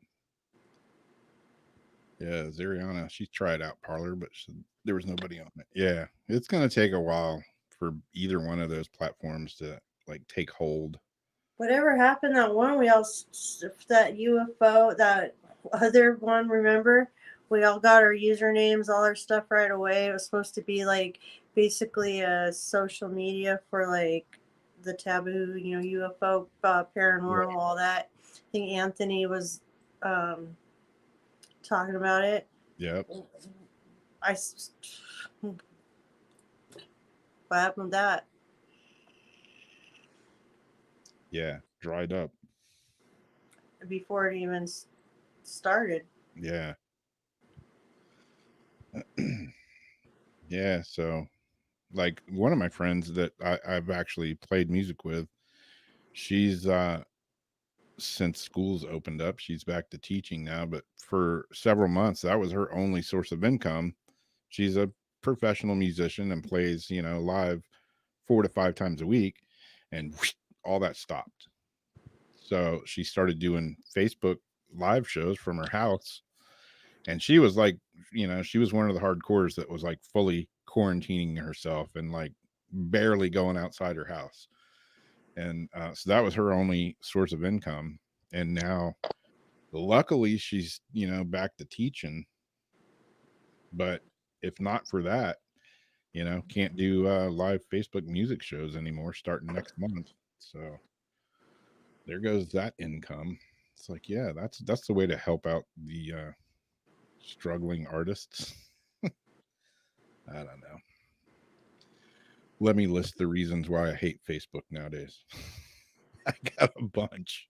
Yeah, Zariana, she tried out Parlor, but there was nobody on it. Yeah, it's going to take a while for either one of those platforms to like take hold. Whatever happened that one we all that UFO, that other one, remember? We all got our usernames, all our stuff right away. It was supposed to be like basically a social media for like the taboo, UFO, paranormal, all that. I think Anthony was talking about it. Yep. What happened with that? Yeah, dried up. Before it even started. Yeah. Yeah, so like one of my friends that I've actually played music with, she's since school's opened up, she's back to teaching now, but for several months that was her only source of income. She's a professional musician and plays, live 4 to 5 times a week, and whoosh, all that stopped. So she started doing Facebook live shows from her house, and she was like, she was one of the hardcores that was like fully quarantining herself and like barely going outside her house. And so that was her only source of income. And now luckily she's, back to teaching, but if not for that, can't do live Facebook music shows anymore starting next month. So there goes that income. It's like, yeah, that's the way to help out the struggling artists. I don't know. Let me list the reasons why I hate Facebook nowadays. I got a bunch.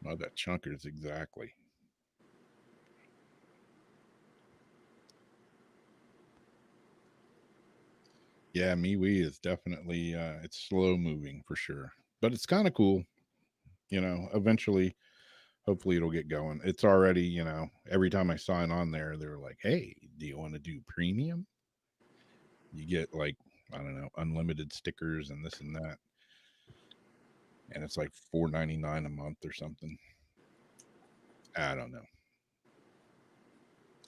Oh, that chunkers, exactly. Yeah, MeWe is definitely it's slow moving for sure, but it's kind of cool. Eventually, hopefully it'll get going. It's already, every time I sign on there, they're like, "Hey, do you want to do premium?" You get like, I don't know, unlimited stickers and this and that, and it's like $4.99 a month or something. I don't know.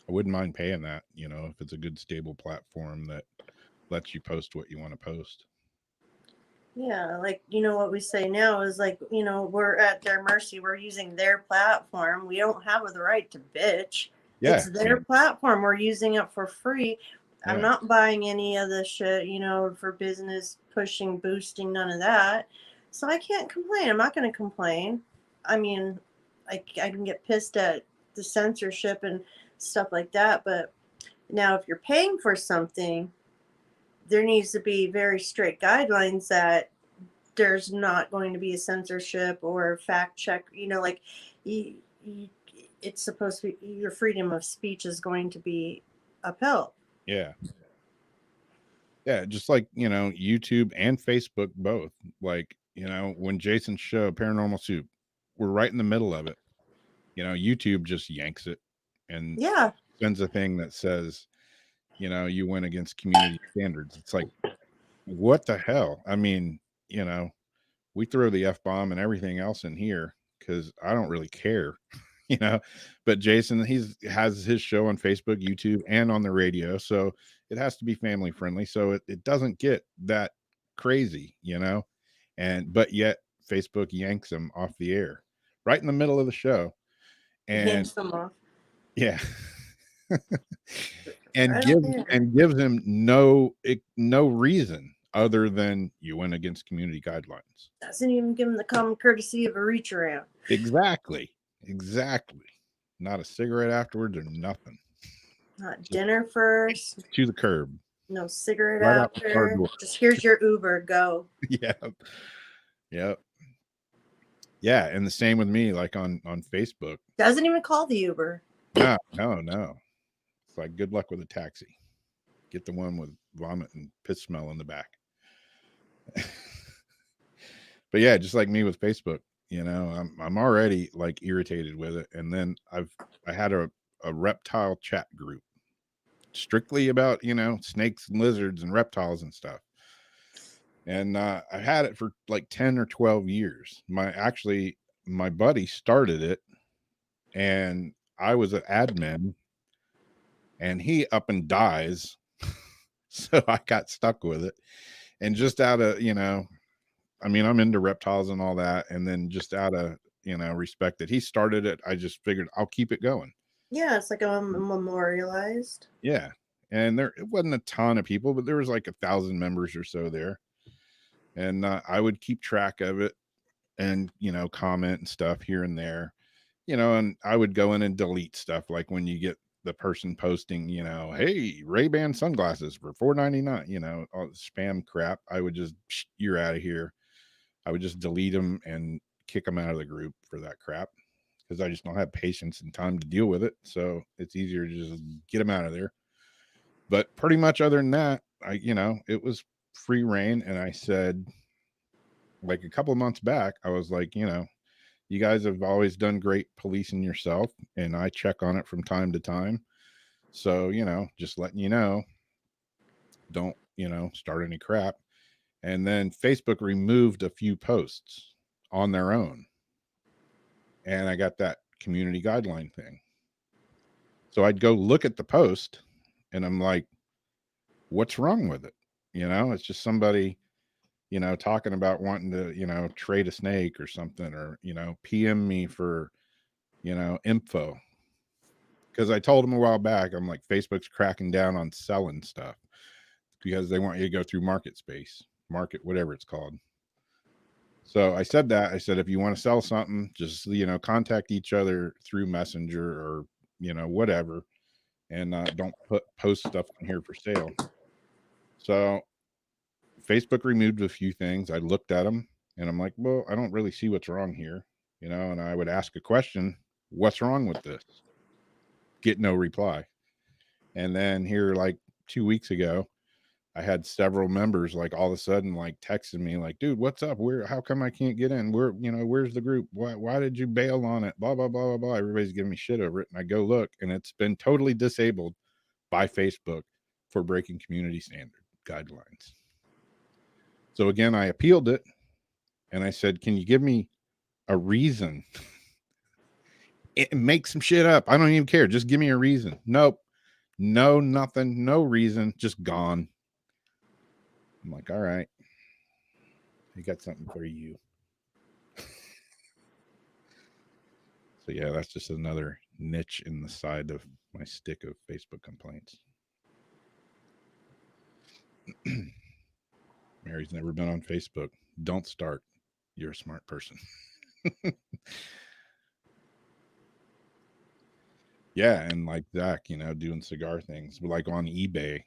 I wouldn't mind paying that, if it's a good stable platform that lets you post what you want to post. Yeah, like, what we say now is like, we're at their mercy. We're using their platform. We don't have the right to bitch. Yeah, It's their platform. We're using it for free. I'm yeah, not buying any of the shit, for business pushing, boosting, none of that. So I can't complain. I'm not going to complain. I mean, I can get pissed at the censorship and stuff like that. But now if you're paying for something, there needs to be very strict guidelines that there's not going to be a censorship or fact check. Like you, it's supposed to be, your freedom of speech is going to be upheld. yeah. Yeah, just like, YouTube and Facebook both. Like, when Jason's show, Paranormal Soup, we're right in the middle of it. YouTube just yanks it and Yeah. sends a thing that says, you went against community standards. It's like, what the hell? I mean, we throw the F-bomb and everything else in here because I don't really care, you know. But Jason, has his show on Facebook, YouTube, and on the radio. So it has to be family friendly. So it doesn't get that crazy, but yet Facebook yanks him off the air right in the middle of the show. And Yanks them off. yeah. I and don't care. gives him no reason other than you went against community guidelines. Doesn't even give them the common courtesy of a reach around. Exactly. Not a cigarette afterwards or nothing. Not just dinner first. To the curb. No cigarette Right out the car after. door. Just here's your Uber. Go. Yep. Yeah, and the same with me, like on Facebook. Doesn't even call the Uber. No. It's like, good luck with a taxi. Get the one with vomit and piss smell in the back. But yeah, just like me with Facebook, I'm already like irritated with it. And then I had a reptile chat group strictly about, snakes and lizards and reptiles and stuff. And I had it for like 10 or 12 years. My buddy started it and I was an admin and he up and dies. So I got stuck with it. And just out of, I'm into reptiles and all that. And then just out of, respect that he started it, I just figured I'll keep it going. Yeah, it's like a memorialized. Yeah. And it wasn't a ton of people, but there was like 1,000 members or so there. And I would keep track of it and, comment and stuff here and there, and I would go in and delete stuff. Like when you get the person posting, hey, Ray-Ban sunglasses for $4.99, all the spam crap, I would just, you're out of here. I would just delete them and kick them out of the group for that crap, because I just don't have patience and time to deal with it. So it's easier to just get them out of there. But pretty much other than that, it was free reign. And I said, like a couple of months back, I was like, you guys have always done great policing yourself, and I check on it from time to time. So, just letting you know, don't, start any crap. And then Facebook removed a few posts on their own. And I got that community guideline thing. So I'd go look at the post and I'm like, what's wrong with it? It's just somebody, talking about wanting to, trade a snake or something, or, PM me for, info. Because I told them a while back, I'm like, Facebook's cracking down on selling stuff because they want you to go through market, whatever it's called. So I said that. I said, if you want to sell something, just, contact each other through Messenger or, whatever. And don't post stuff on here for sale. So Facebook removed a few things. I looked at them and I'm like, well, I don't really see what's wrong here. And I would ask a question, what's wrong with this? Get no reply. And then here, like 2 weeks ago, I had several members like all of a sudden like texting me like, dude, what's up? How come I can't get in? Where's the group? Why did you bail on it? Blah, blah, blah, blah, blah. Everybody's giving me shit over it. And I go look, and it's been totally disabled by Facebook for breaking community standard guidelines. So again, I appealed it and I said, can you give me a reason? Make some shit up. I don't even care. Just give me a reason. Nope. No, nothing. No reason. Just gone. I'm like, all right, I got something for you. So yeah, that's just another niche in the side of my stick of Facebook complaints. Mary's never been on Facebook. Don't start. You're a smart person. Yeah, and like Zach, doing cigar things. Like on eBay,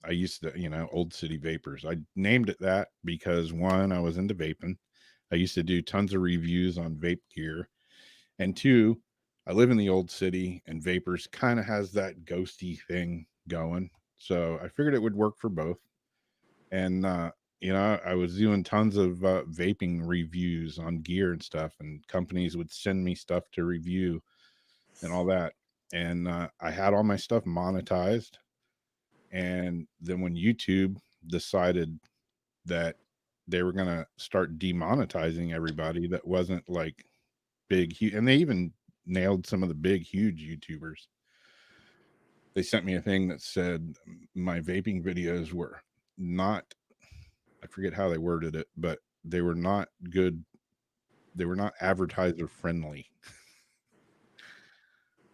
I used to, Old City Vapors. I named it that because one, I was into vaping. I used to do tons of reviews on vape gear. And two, I live in the old city and Vapors kind of has that ghosty thing going. So I figured it would work for both. And, I was doing tons of vaping reviews on gear and stuff, and companies would send me stuff to review and all that. And I had all my stuff monetized. And then when YouTube decided that they were going to start demonetizing everybody that wasn't like big, huge, and they even nailed some of the big, huge YouTubers. They sent me a thing that said my vaping videos were not, I forget how they worded it, but they were not good. They were not advertiser friendly.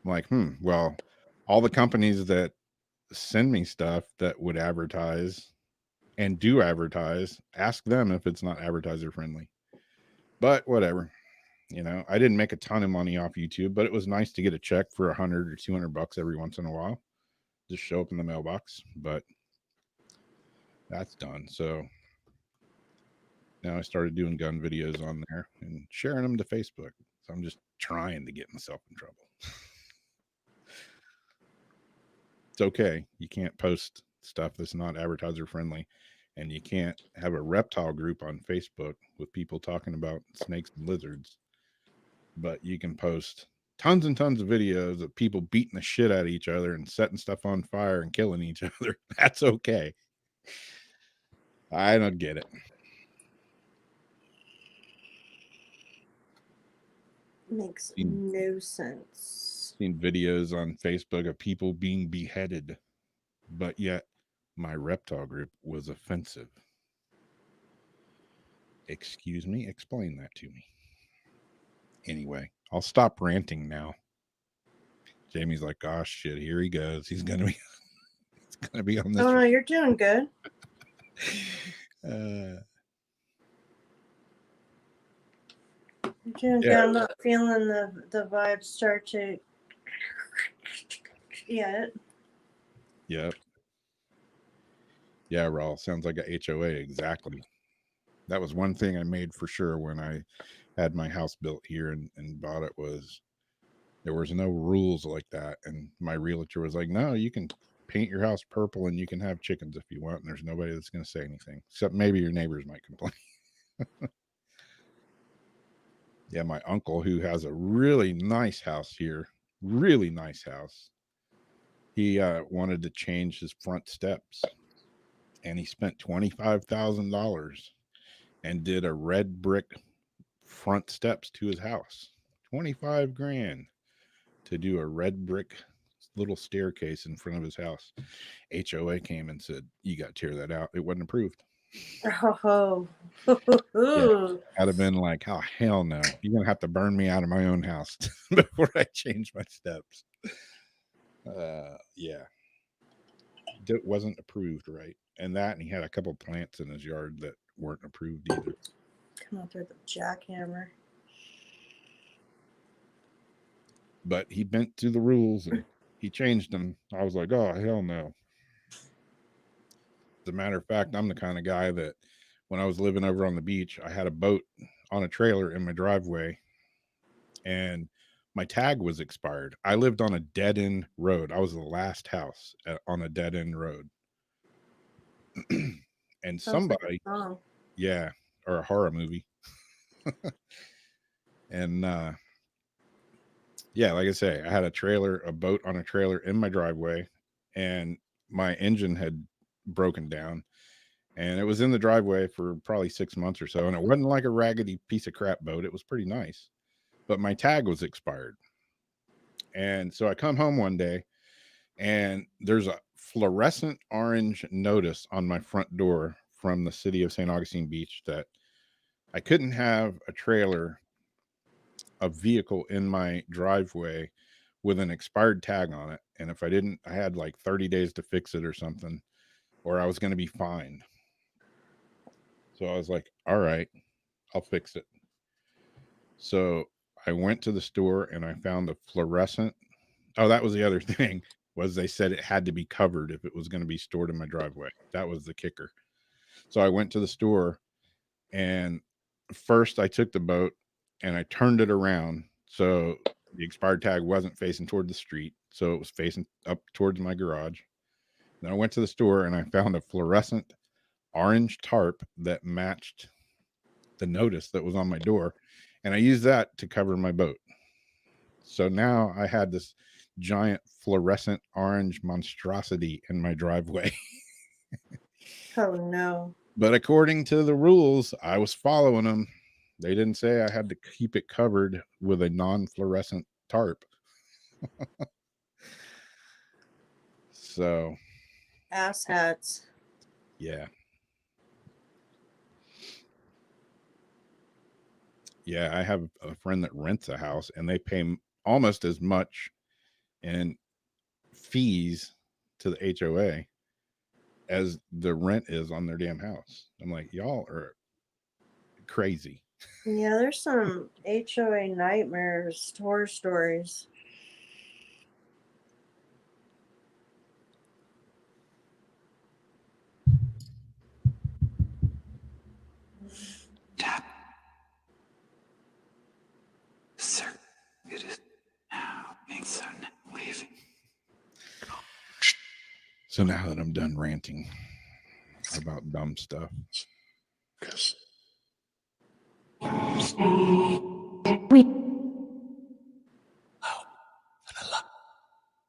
I'm like, well, all the companies that send me stuff that would advertise and do advertise, ask them if it's not advertiser friendly. But whatever. I didn't make a ton of money off YouTube, but it was nice to get a check for $100 or $200 every once in a while. Just show up in the mailbox. But that's done. So now I started doing gun videos on there and sharing them to Facebook. So I'm just trying to get myself in trouble. It's okay. You can't post stuff that's not advertiser friendly. And you can't have a reptile group on Facebook with people talking about snakes and lizards. But you can post tons and tons of videos of people beating the shit out of each other and setting stuff on fire and killing each other. That's okay. I don't get it. Makes no sense. Seen videos on Facebook of people being beheaded, but yet my reptile group was offensive. Excuse me, explain that to me. Anyway, I'll stop ranting now. Jamie's like, gosh, shit, here he goes. He's gonna be on this. Oh no, you're doing good. You're doing good. I'm not feeling the vibe start to yet. Yep. Yeah, Raul, sounds like a HOA exactly. That was one thing I made for sure when I had my house built here and bought it, was there was no rules like that. And my realtor was like, no, you can paint your house purple and you can have chickens if you want, and there's nobody that's going to say anything, except maybe your neighbors might complain. Yeah, my uncle, who has a really nice house here, really nice house, he wanted to change his front steps, and he spent $25,000 and did a red brick front steps to his house. 25 grand to do a red brick little staircase in front of his house. HOA came and said, you got to tear that out. It wasn't approved. Oh, Yeah. I'd have been like, oh, hell no. You're going to have to burn me out of my own house before I change my steps. Yeah. It wasn't approved right. And he had a couple plants in his yard that weren't approved either. Come out there with a jackhammer. But he bent to the rules and he changed them. I was like, oh, hell no. As a matter of fact, I'm the kind of guy that when I was living over on the beach, I had a boat on a trailer in my driveway and my tag was expired. I lived on a dead end road. I was the last house on a dead end road. And Sounds like somebody, a song. yeah, or a horror movie. And yeah, like I say, I had a boat on a trailer in my driveway, and my engine had broken down, and it was in the driveway for probably 6 months or so. And it wasn't like a raggedy piece of crap boat. It was pretty nice, but my tag was expired. And so I come home one day and there's a fluorescent orange notice on my front door from the city of St. Augustine Beach that I couldn't have a vehicle in my driveway with an expired tag on it. And if I didn't, I had like 30 days to fix it or something, or I was going to be fined. So I was like, all right, I'll fix it. So I went to the store and I found a fluorescent. Oh, that was the other thing, was they said it had to be covered if it was going to be stored in my driveway. That was the kicker. So I went to the store, and first I took the boat and I turned it around so the expired tag wasn't facing toward the street, so it was facing up towards my garage. Then I went to the store and I found a fluorescent orange tarp that matched the notice that was on my door, and I used that to cover my boat. So now I had this giant fluorescent orange monstrosity in my driveway. Oh no. But according to the rules, I was following them. They didn't say I had to keep it covered with a non-fluorescent tarp. So, Ass hats. yeah. Yeah, I have a friend that rents a house and they pay almost as much in fees to the HOA as the rent is on their damn house. I'm like, y'all are crazy. Yeah, there's some HOA nightmares, horror stories. Sir, it is now being certain leaving. So now that I'm done ranting about dumb stuff, Yes.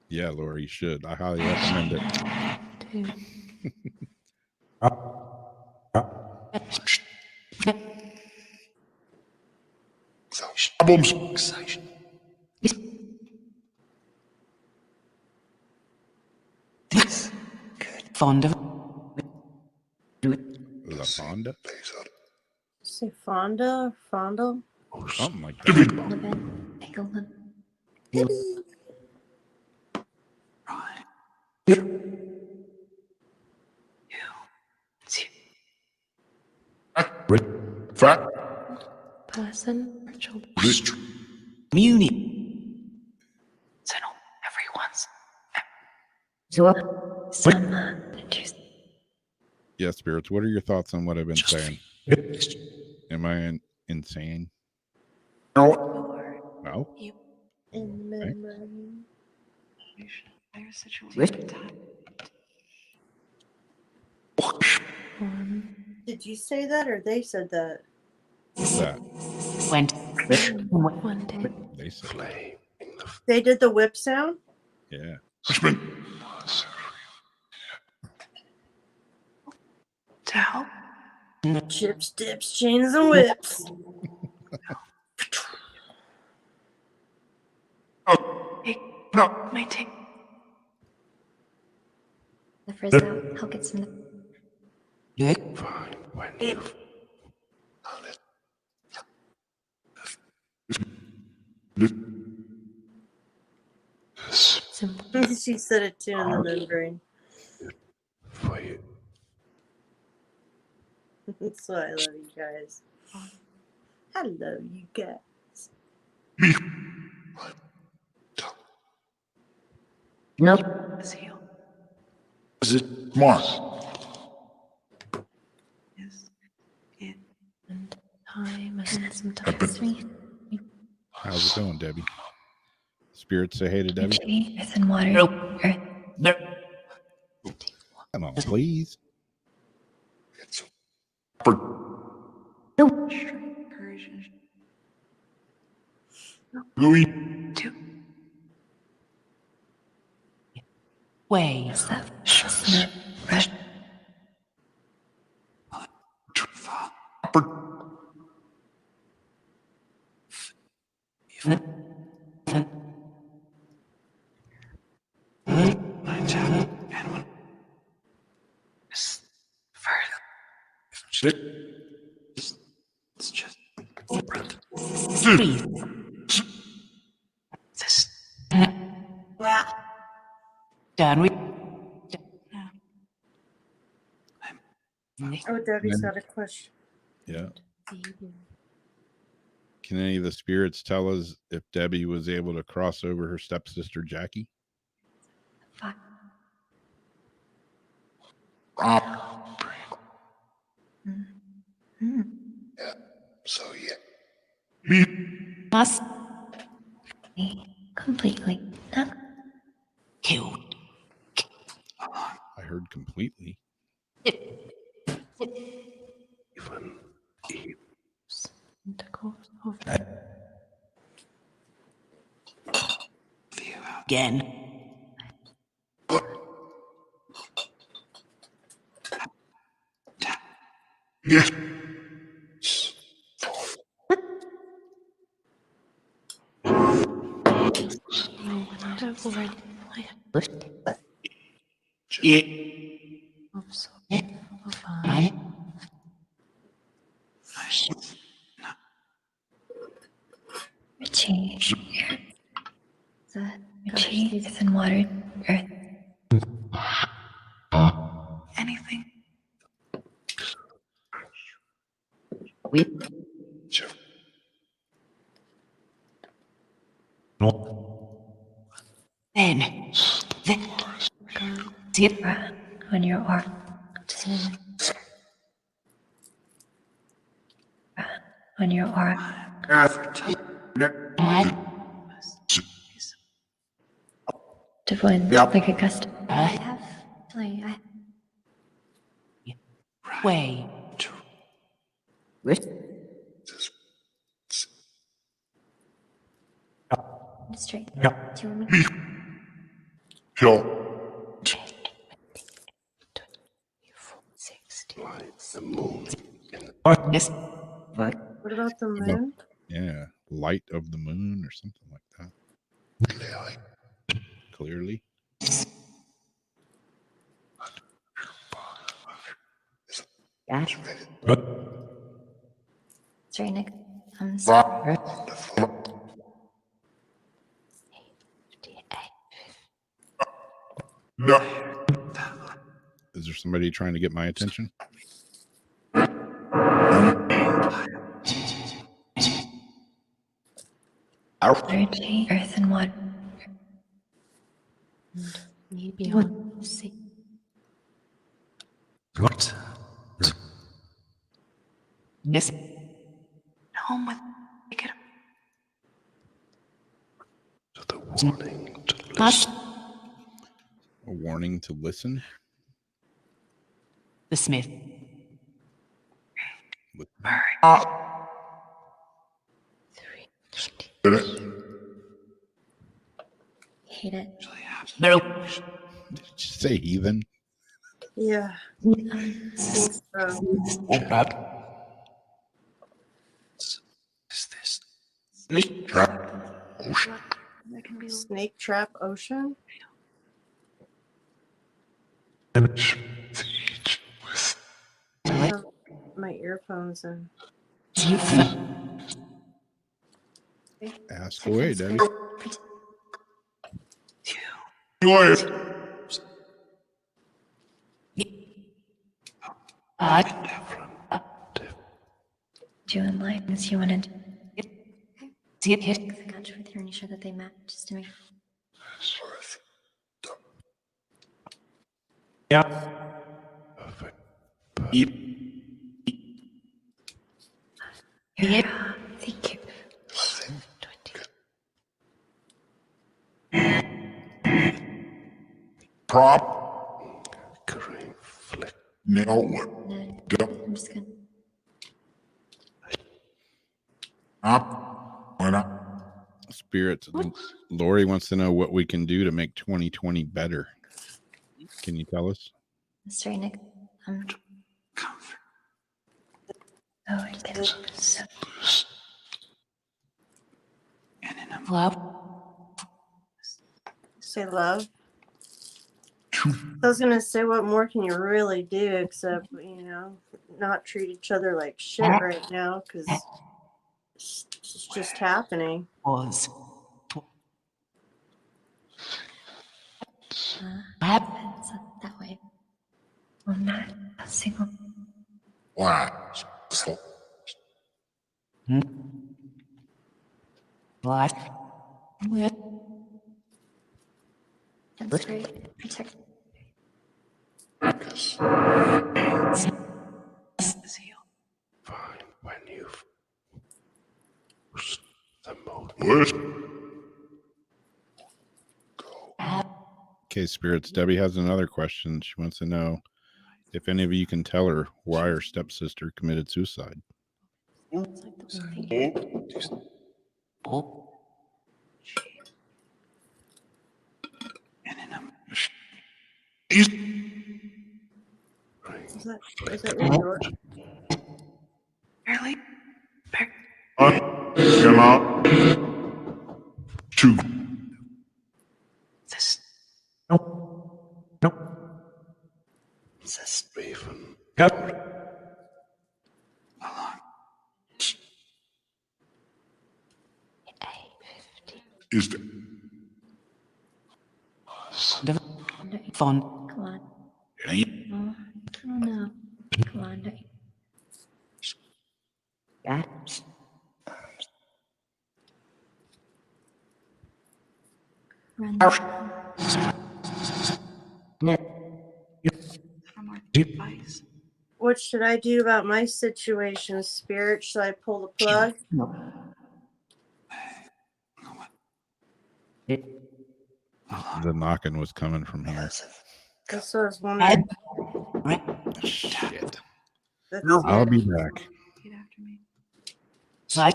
yeah, Laura, you should. I highly recommend it. Excision. This good. Fond of La Fonda? Say Fonda? Fondle? Something like that. right. You. Fat. Person or children. Muni. Settle everyone's Yeah, spirits. What are your thoughts on what I've been saying? Am I insane? No. In memory. Did you say that or they said that? What's that? One day. They said. They did the whip sound? Yeah. Chips, dips, chains, and whips. My take. The first out, I'll get some. Simple. She said it too in the membrane. That's why I love you guys. I love you guys. Nope. Is it Mark? And time and some time. How's it going, Debbie? Spirits say hey to Debbie. Earth and water. Earth. Come on, please. No. Louis. Way. Is that snap? Rush. It's just Breathe. This. Done. Oh, Debbie's got a question. Yeah. Can any of the spirits tell us if Debbie was able to cross over her stepsister Jackie? So yeah. Must completely killed. I heard completely. Again. Yes. Richie. Richie is in water. Earth. Anything. Then. See it on your arm. On your arm. Divine, like a gust. I have. Way. Straight. Do you want me? Hill. 60. The moon. Yes. What about the moon? Yeah. Light of the moon or something like that. Clearly. Gotcha. Sorry, Nick. I'm sorry. No. Is there somebody trying to get my attention? Energy, earth, and water. Maybe on. see. What? Yes. Home with. Get To the warning to Hush. A warning to listen. The Smith. With- Did it? Hate it. No. Did you say heathen? Yeah, I think so. Is this? Smith. There can be Snake Trap Ocean? Siege with I have my earphones in. Ask away, Debbie. noise. doing lines you wanted. See it hit. I got you with her and you sure that they match just to me. Yeah. Yeah. Thank you. 20. Prop. Now what? No, Yep. I'm just gonna. Up. Why not? Spirits. Lori wants to know what we can do to make 2020 better. Can you tell us? Sorry, Nick. Oh, it's so. Love. Say love. I was gonna say, what more can you really do except, not treat each other like shit right now, because it's just happening. Was. It's that way. I'm not a single. Why? What? What? That's great. Protect. Fine when you've the most. Okay, spirits. Debbie has another question. She wants to know if any of you can tell her why her stepsister committed suicide. It's like the one thing. Oh. Is that your door? Barely. Cannot. To This. Nope. Nope. This. Raven. Go. Is the Fun. Come on. Oh, no. Come on. Don't you- That. Run. What should I do about my situation, Spirit? Should I pull the plug? No. The knocking was coming from here. That's what I was wondering. Shit. That's I'll it. be back. Side.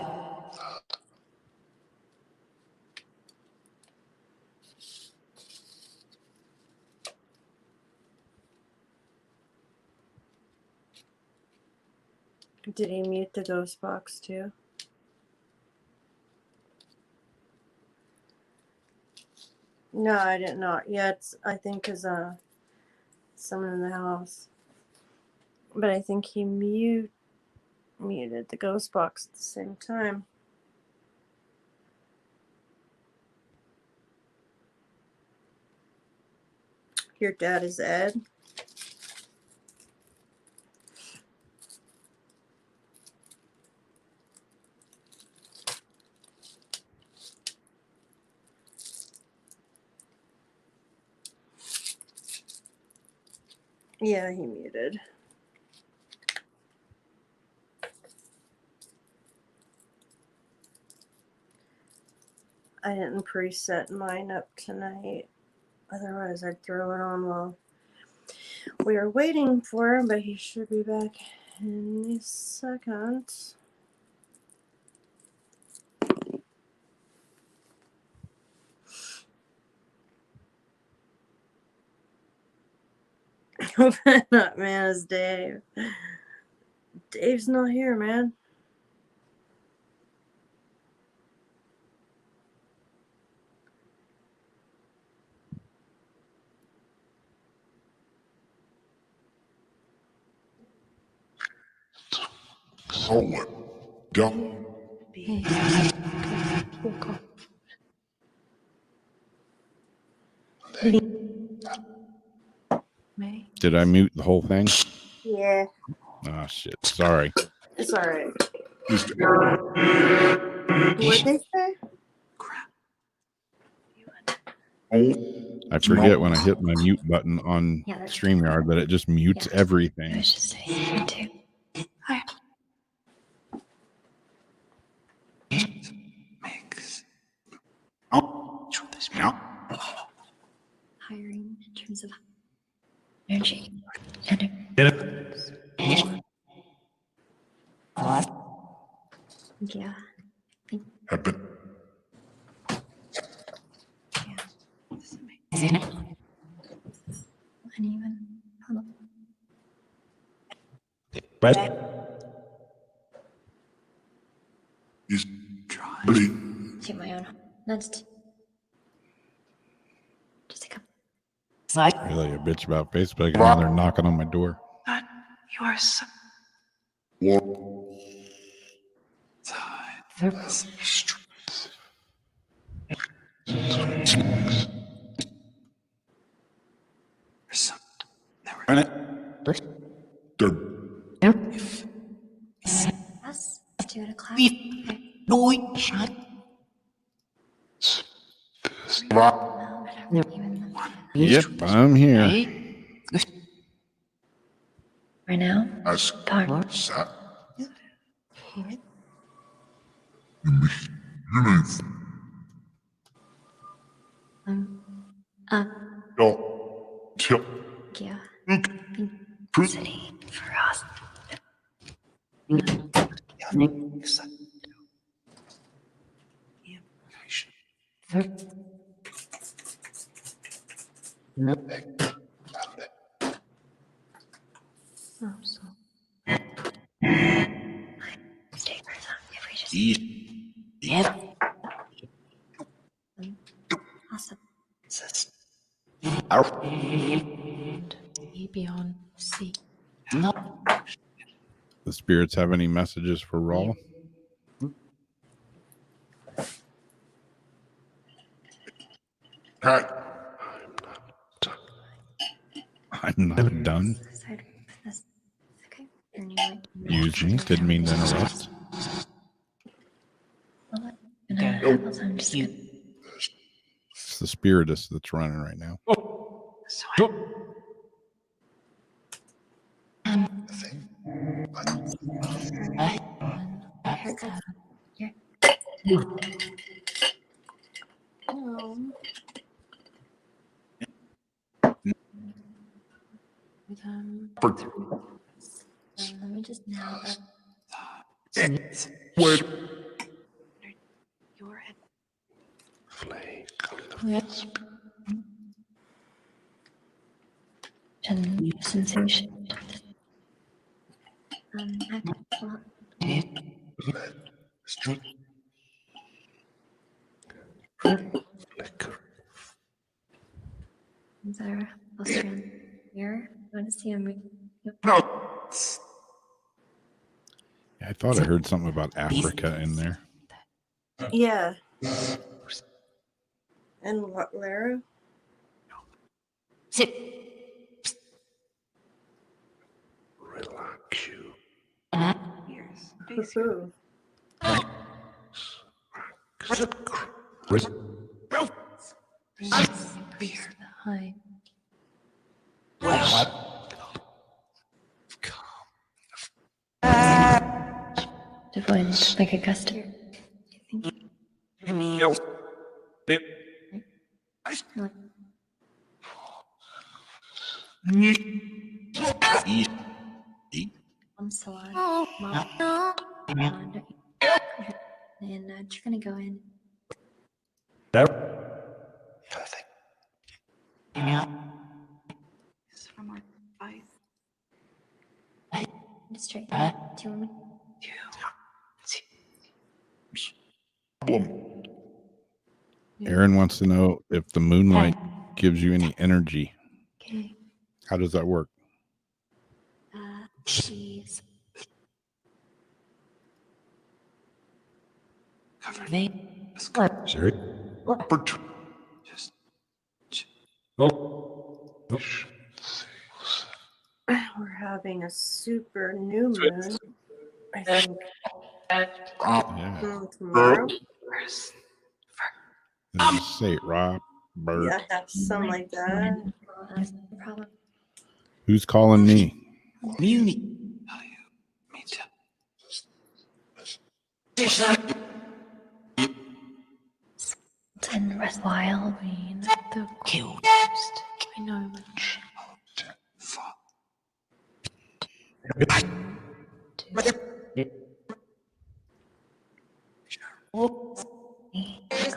Did he mute the ghost box too? No, I did not yet. I think is someone in the house, but I think he muted the ghost box at the same time. Your dad is Ed. Yeah, he muted. I didn't preset mine up tonight. Otherwise, I'd throw it on while we are waiting for him, but he should be back in a second. Open up, man, it's Dave. Dave's not here, man. So what? Go. Did I mute the whole thing? Yeah, Ah, shit. Sorry. it's all right. Just What'd they say? I forget when I hit my mute button on Yeah, that's StreamYard that it just mutes Yeah. I everything. was just saying that too. Mix. Oh, this now. Hiring in terms of energy. And yeah, happen. uneven. Is bleed. To my own. That's just a couple. Really a bitch about Facebook, and now they're knocking on my door. But you are so War. They're Us? 2 o'clock? rock. No, I don't even know. Yep, I'm here. Right now? As Darn. sat. Here? You mean yo. Chill. Yeah. Truth. City for us. Oh, so. Stay for some if we just. Awesome. Beyond sea. The spirits have any messages for Raw? Pat. I'm not done. Aside from this. Okay. Your new light. Use me. Didn't mean to interrupt. Well, what? And I'm just gonna. It's the spiritist that's running right now. Haircut. Here. Let me just now. Wait. Your head. And sensation. Zara, Austrian mirror. You want to see a movie? No. I thought I heard something about Africa in there. Yeah. And what, Lara? Sit. Relax you. Ears. Woohoo. Behind. go in like a gust of air. I think. Like, salon. And you're gonna go in. From our advice. Straight. Do you want me? Aaron wants to know if the moonlight gives you any energy. Okay. How does that work? She's Sorry. Just We're having a super new moon. I think Yeah. tomorrow. Just say it, Rob. Bert. Yeah, something like that. no problem. Who's calling me? Muni. Me too. And worthwhile. I mean, the Kill. I know.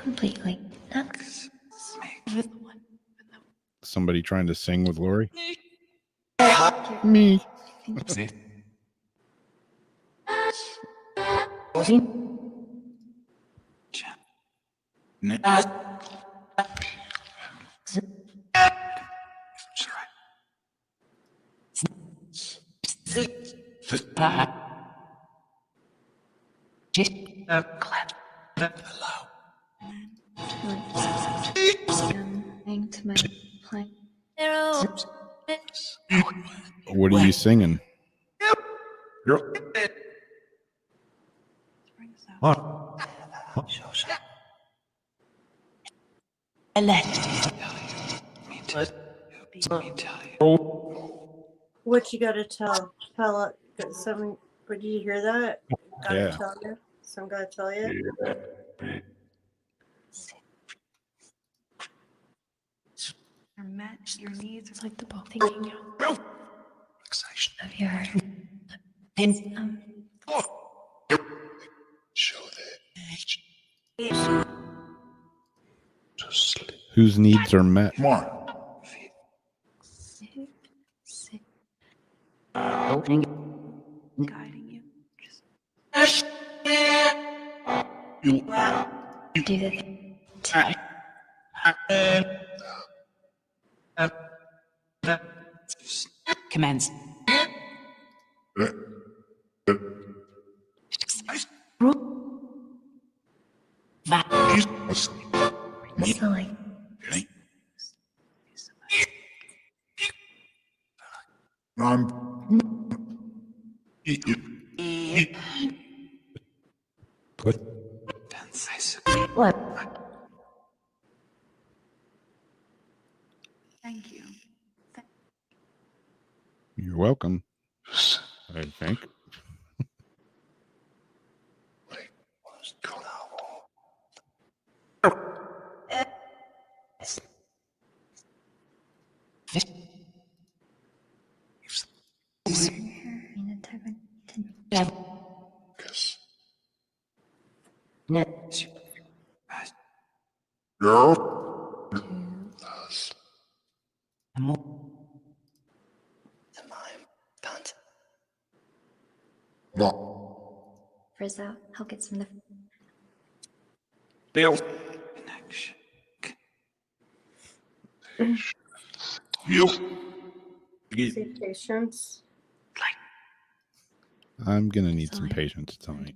Completely. That's Somebody trying to sing with Lori? Me. thing to my plan. What are you singing? What you gotta tell? Tell it. Some. Did you hear that? Gotta Yeah. tell you. Some gotta tell you. Your met your needs It's like the ball thinking of your Whose needs are met? Come on. guiding you. Just do the thing. Commence. So like thank you. You're welcome. I think. frizz out. I'll get some of Connection. See patience. I'm going to need some patience tonight.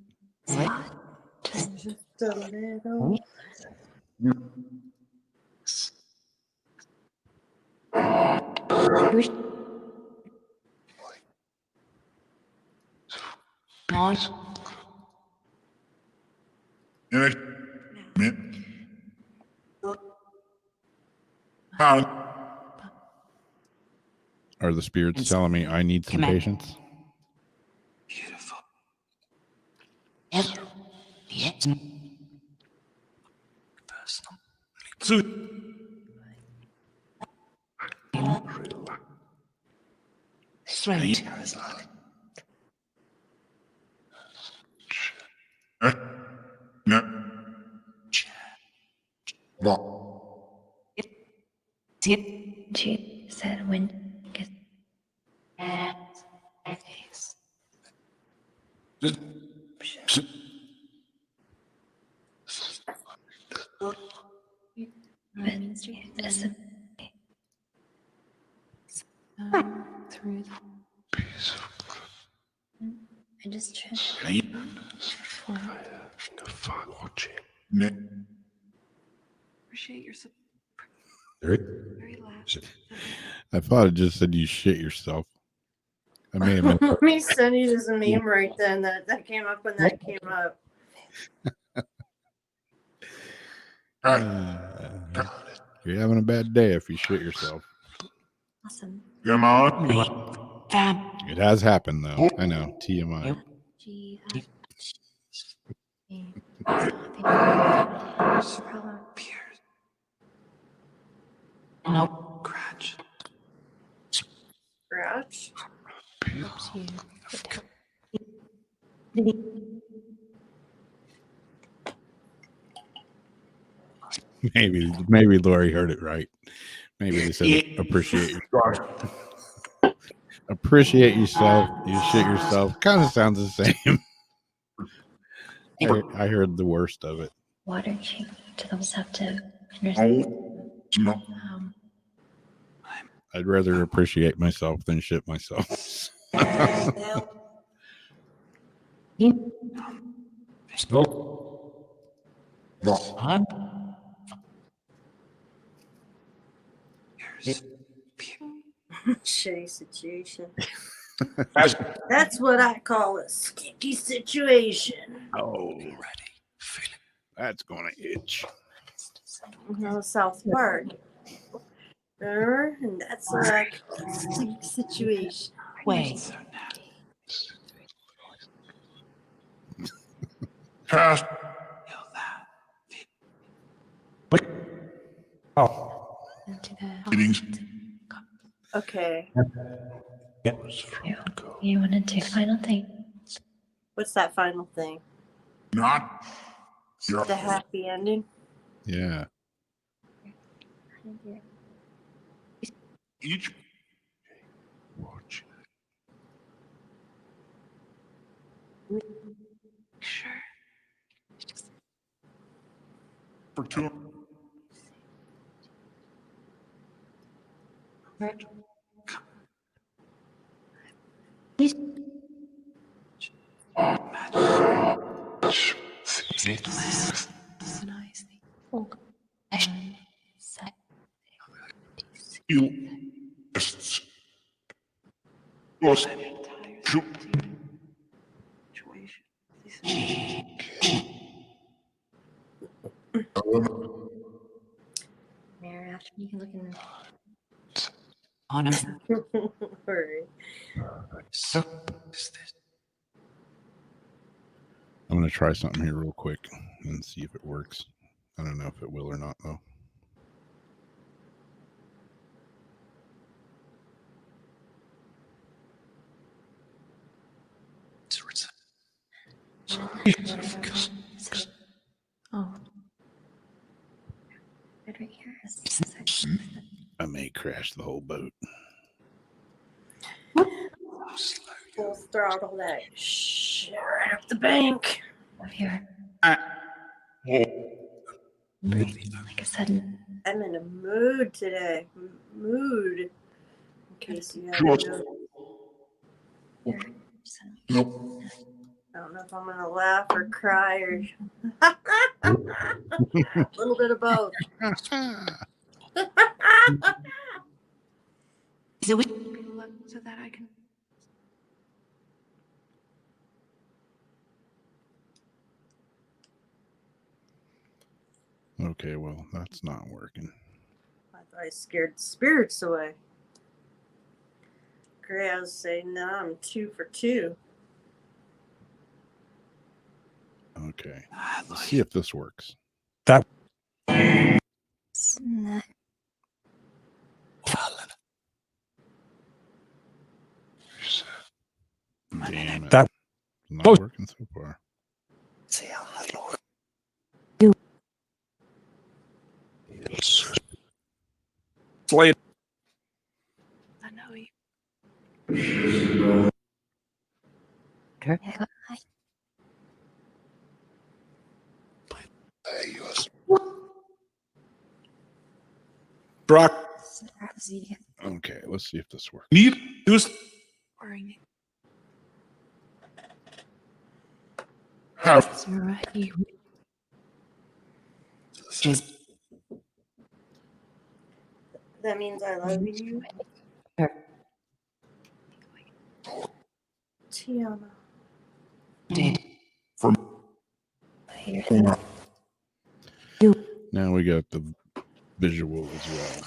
Just a little. Nice. Are the spirits telling me I need some patience? Beautiful. Straight. She said when gets through I just tried. Appreciate your support. Very Very last. I thought it just said you shit yourself. I may have missed Let me send you this meme right then that came up when that came up. You're having a bad day if you shit yourself. Awesome. Come on. It has happened though. I know. TMI. She No. Scratch. Grouch. helps you. Maybe Lori heard it right. Maybe they said appreciate appreciate yourself. You shit yourself. Kind of sounds the same. I heard the worst of it. Water change to those have to understand. I'd rather appreciate myself than shit myself. Shitty situation. That's what I call a sticky situation. Oh, that's gonna itch. No, South Park. Remember? And that's like a sticky situation. Wait. Cast. Into the Meetings. Okay. you want to do final thing. What's that final thing? Not. Your The happy ending? Yeah. each. Watch. Sure. For two. Nicely. You. Yes. Shoot. Situation. Mirror after you can look in On him. Alright. So. I'm gonna try something here real quick and see if it works. I don't know if it will or not though. Oh. Right here. I may crash the whole boat. Full throttle that shit right up the bank. Of your Oh. like a sudden I'm in a mood today. Mood. In case you haven't George. noticed. your Nope. I don't know if I'm gonna laugh or cry or a little bit of both. So we. Look so that I can. Okay, well, that's not working. I thought I scared the spirits away. Gray, I was saying, no, I'm 2 for 2. Okay. Let's see if this works. Snack. Damn it. It's not working so far. I know you. Okay, let's see if this works. Worrying. That means I love you. Tiana. Now we got the visual as well.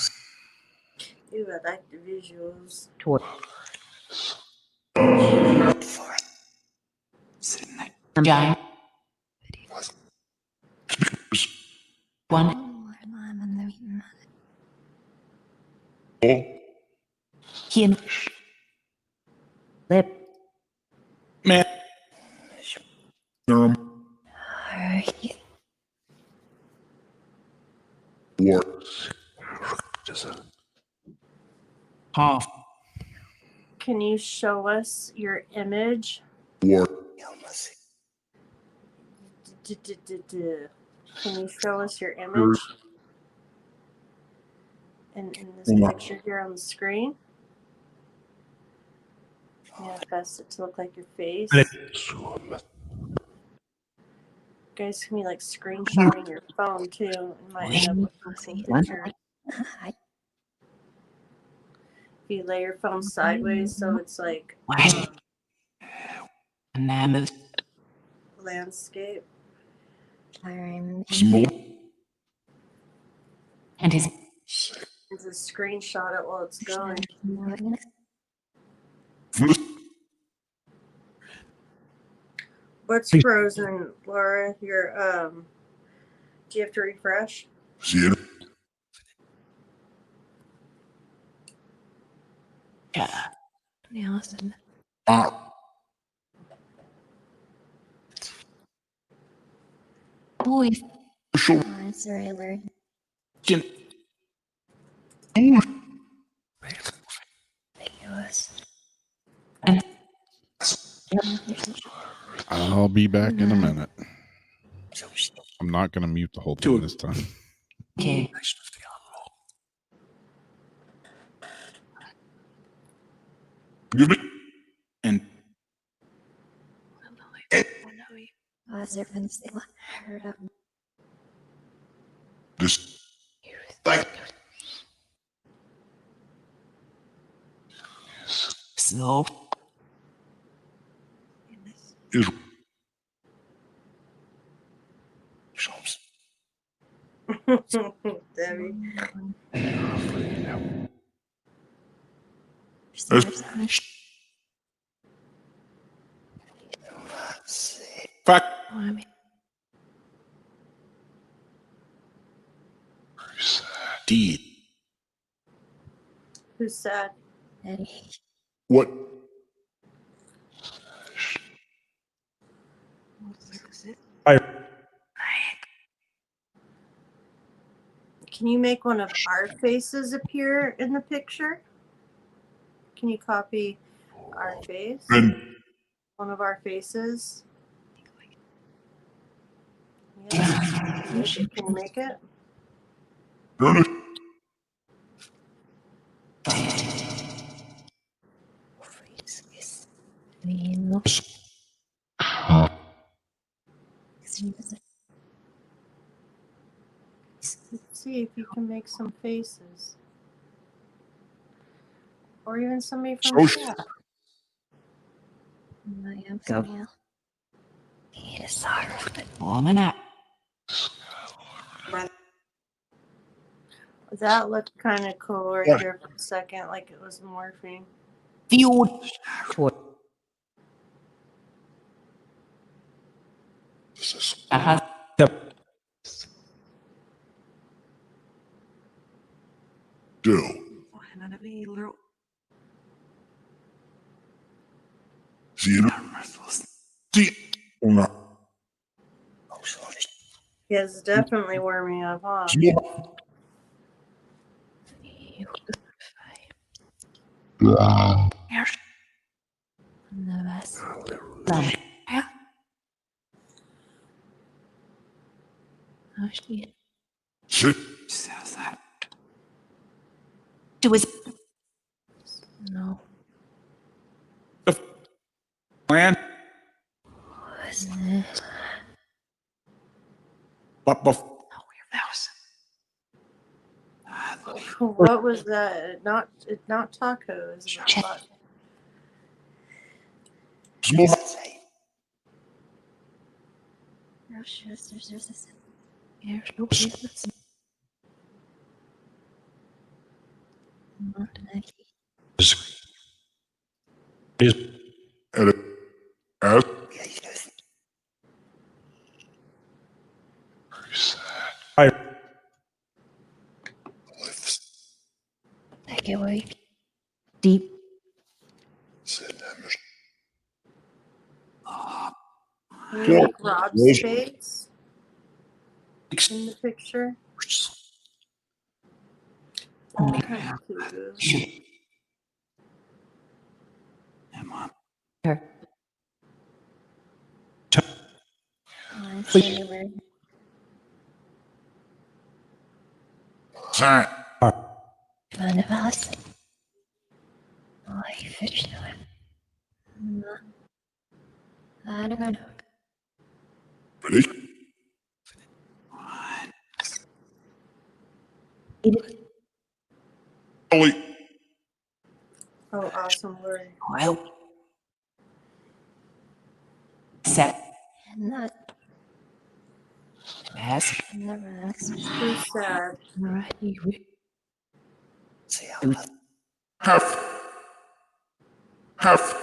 Ooh, I like the visuals. Can you show us your image? Can you show us your image? In this picture here on the screen? Manifest it to look like your face. Guys can be like screenshotting your phone too. It might end up with some picture. If you lay your phone sideways so it's like landscape. It's a screenshot it while it's going. What's frozen, Laura? Your do you have to refresh? I'll be back in a minute. I'm not going to mute the whole thing this time. I know you. Debbie. Who's sad? What? Can you make one of our faces appear in the picture? Can you copy our face? One of our faces? Yeah. Can you make it? Let's see if you can make some faces. Or even somebody from chat. That looked kind of cool right there for a second, like it was morphing. This is Still. See you. See. Yes, definitely warming up, huh? Sit. Do it. No. Plan. What was that? Not tacos. But what? Smoke. Edit. As. Take it away. Deep. Can you make Rob's face in the picture? Her. Sign. Van de Waals. I fish now. I don't know. Ready? Ollie. Oh, awesome word. Well. Set. Not. Pass. Never. Too sad. Right. Half. Half.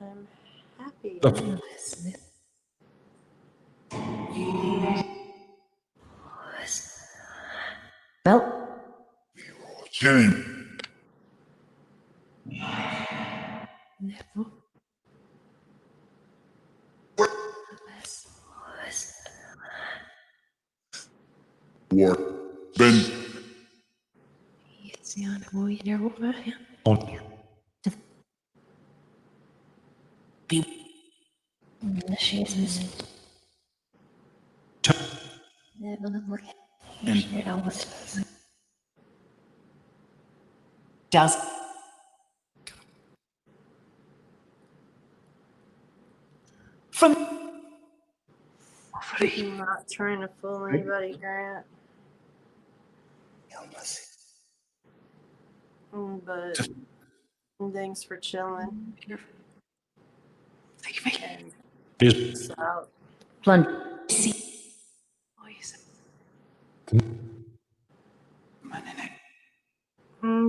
I'm happy. Well. Game. War. Ben. It's the only way you're over here. She's missing. Never look at it. Almost does. From. I'm not trying to fool anybody, Grant. But thanks for chilling. And peace out. Plunge.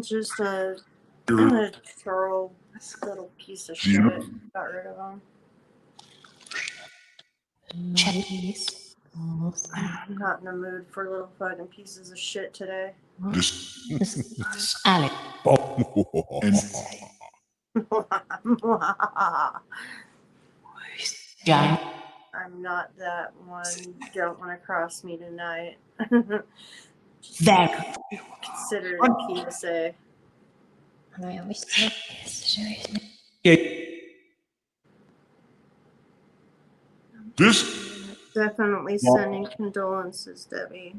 Just a troll little piece of shit. Got rid of him. I'm not in the mood for little fucking pieces of shit today. Alex. John. I'm not that one. Don't want to cross me tonight. There. Consider it a PSA. I always think This. Definitely sending condolences, Debbie.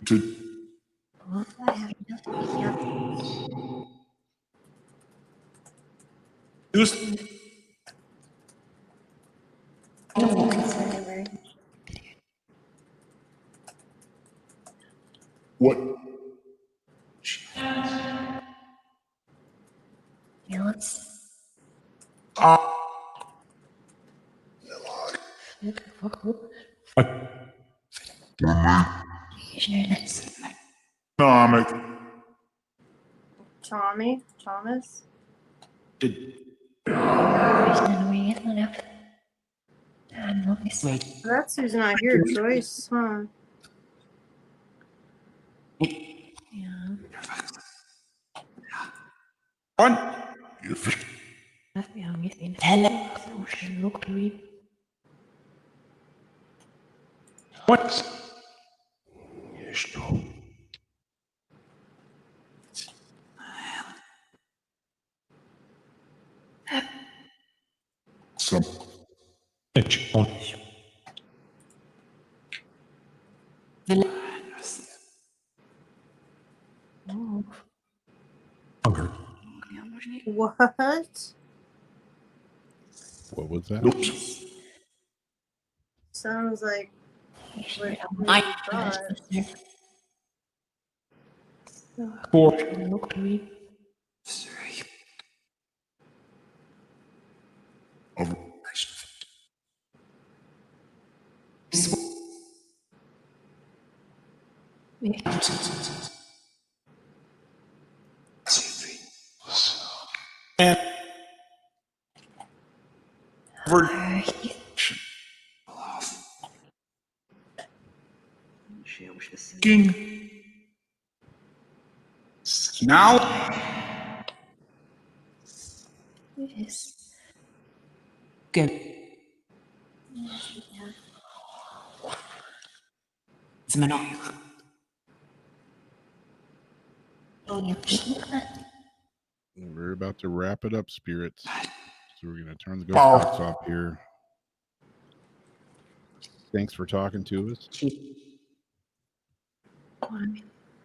To. What? Comic. Tommy? Thomas? Annoying enough. Wait. That's who's not here, Joyce, huh? Yeah. On. That's the only thing. Hello. Look, please. What? Some Oh. hunger. What? What was that? Oops. Sounds like what I we thought. Look, please. Of And King. Now. Yes. Good. Zmeno. We're about to wrap it up, spirits. So we're going to turn the ghost box off here. Thanks for talking to us.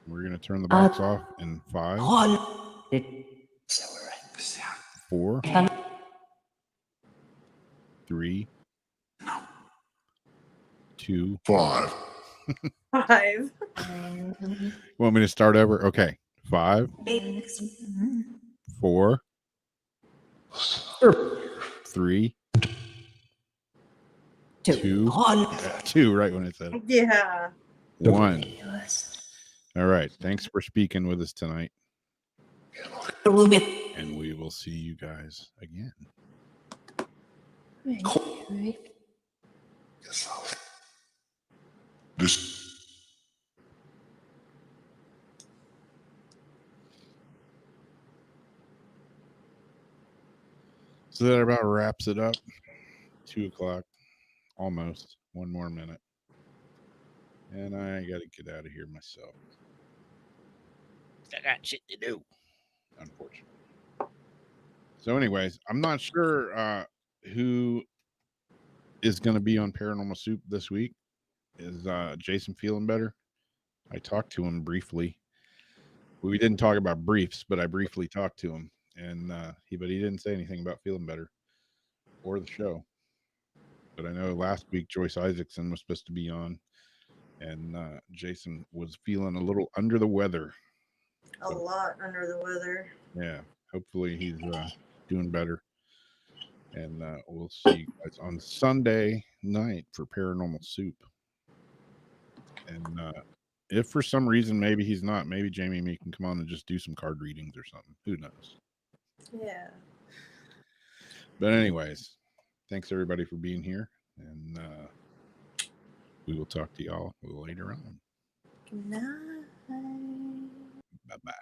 We're going to turn the box off in 5, 4, 3, 2. 5. 5. Want me to start over? Okay. 5, 4, 3, 2. 2, right when it said Yeah. 1. All right. Thanks for speaking with us tonight. And we will see you guys again. This So that about wraps it up. 2 o'clock. Almost. 1 more minute. And I got to get out of here myself. I got shit to do. Unfortunately. So anyways, I'm not sure who is going to be on Paranormal Soup this week. Is Jason feeling better? I talked to him briefly. We didn't talk about briefs, but I briefly talked to him, and he didn't say anything about feeling better or the show. But I know last week Joyce Isaacson was supposed to be on, and Jason was feeling a little under the weather. A lot under the weather. Yeah, hopefully he's doing better. And we'll see you guys on Sunday night for Paranormal Soup. And if for some reason maybe he's not, maybe Jamie and me can come on and just do some card readings or something. Who knows? Yeah. But anyways, thanks everybody for being here. And we will talk to y'all later on. Good night. Bye-bye.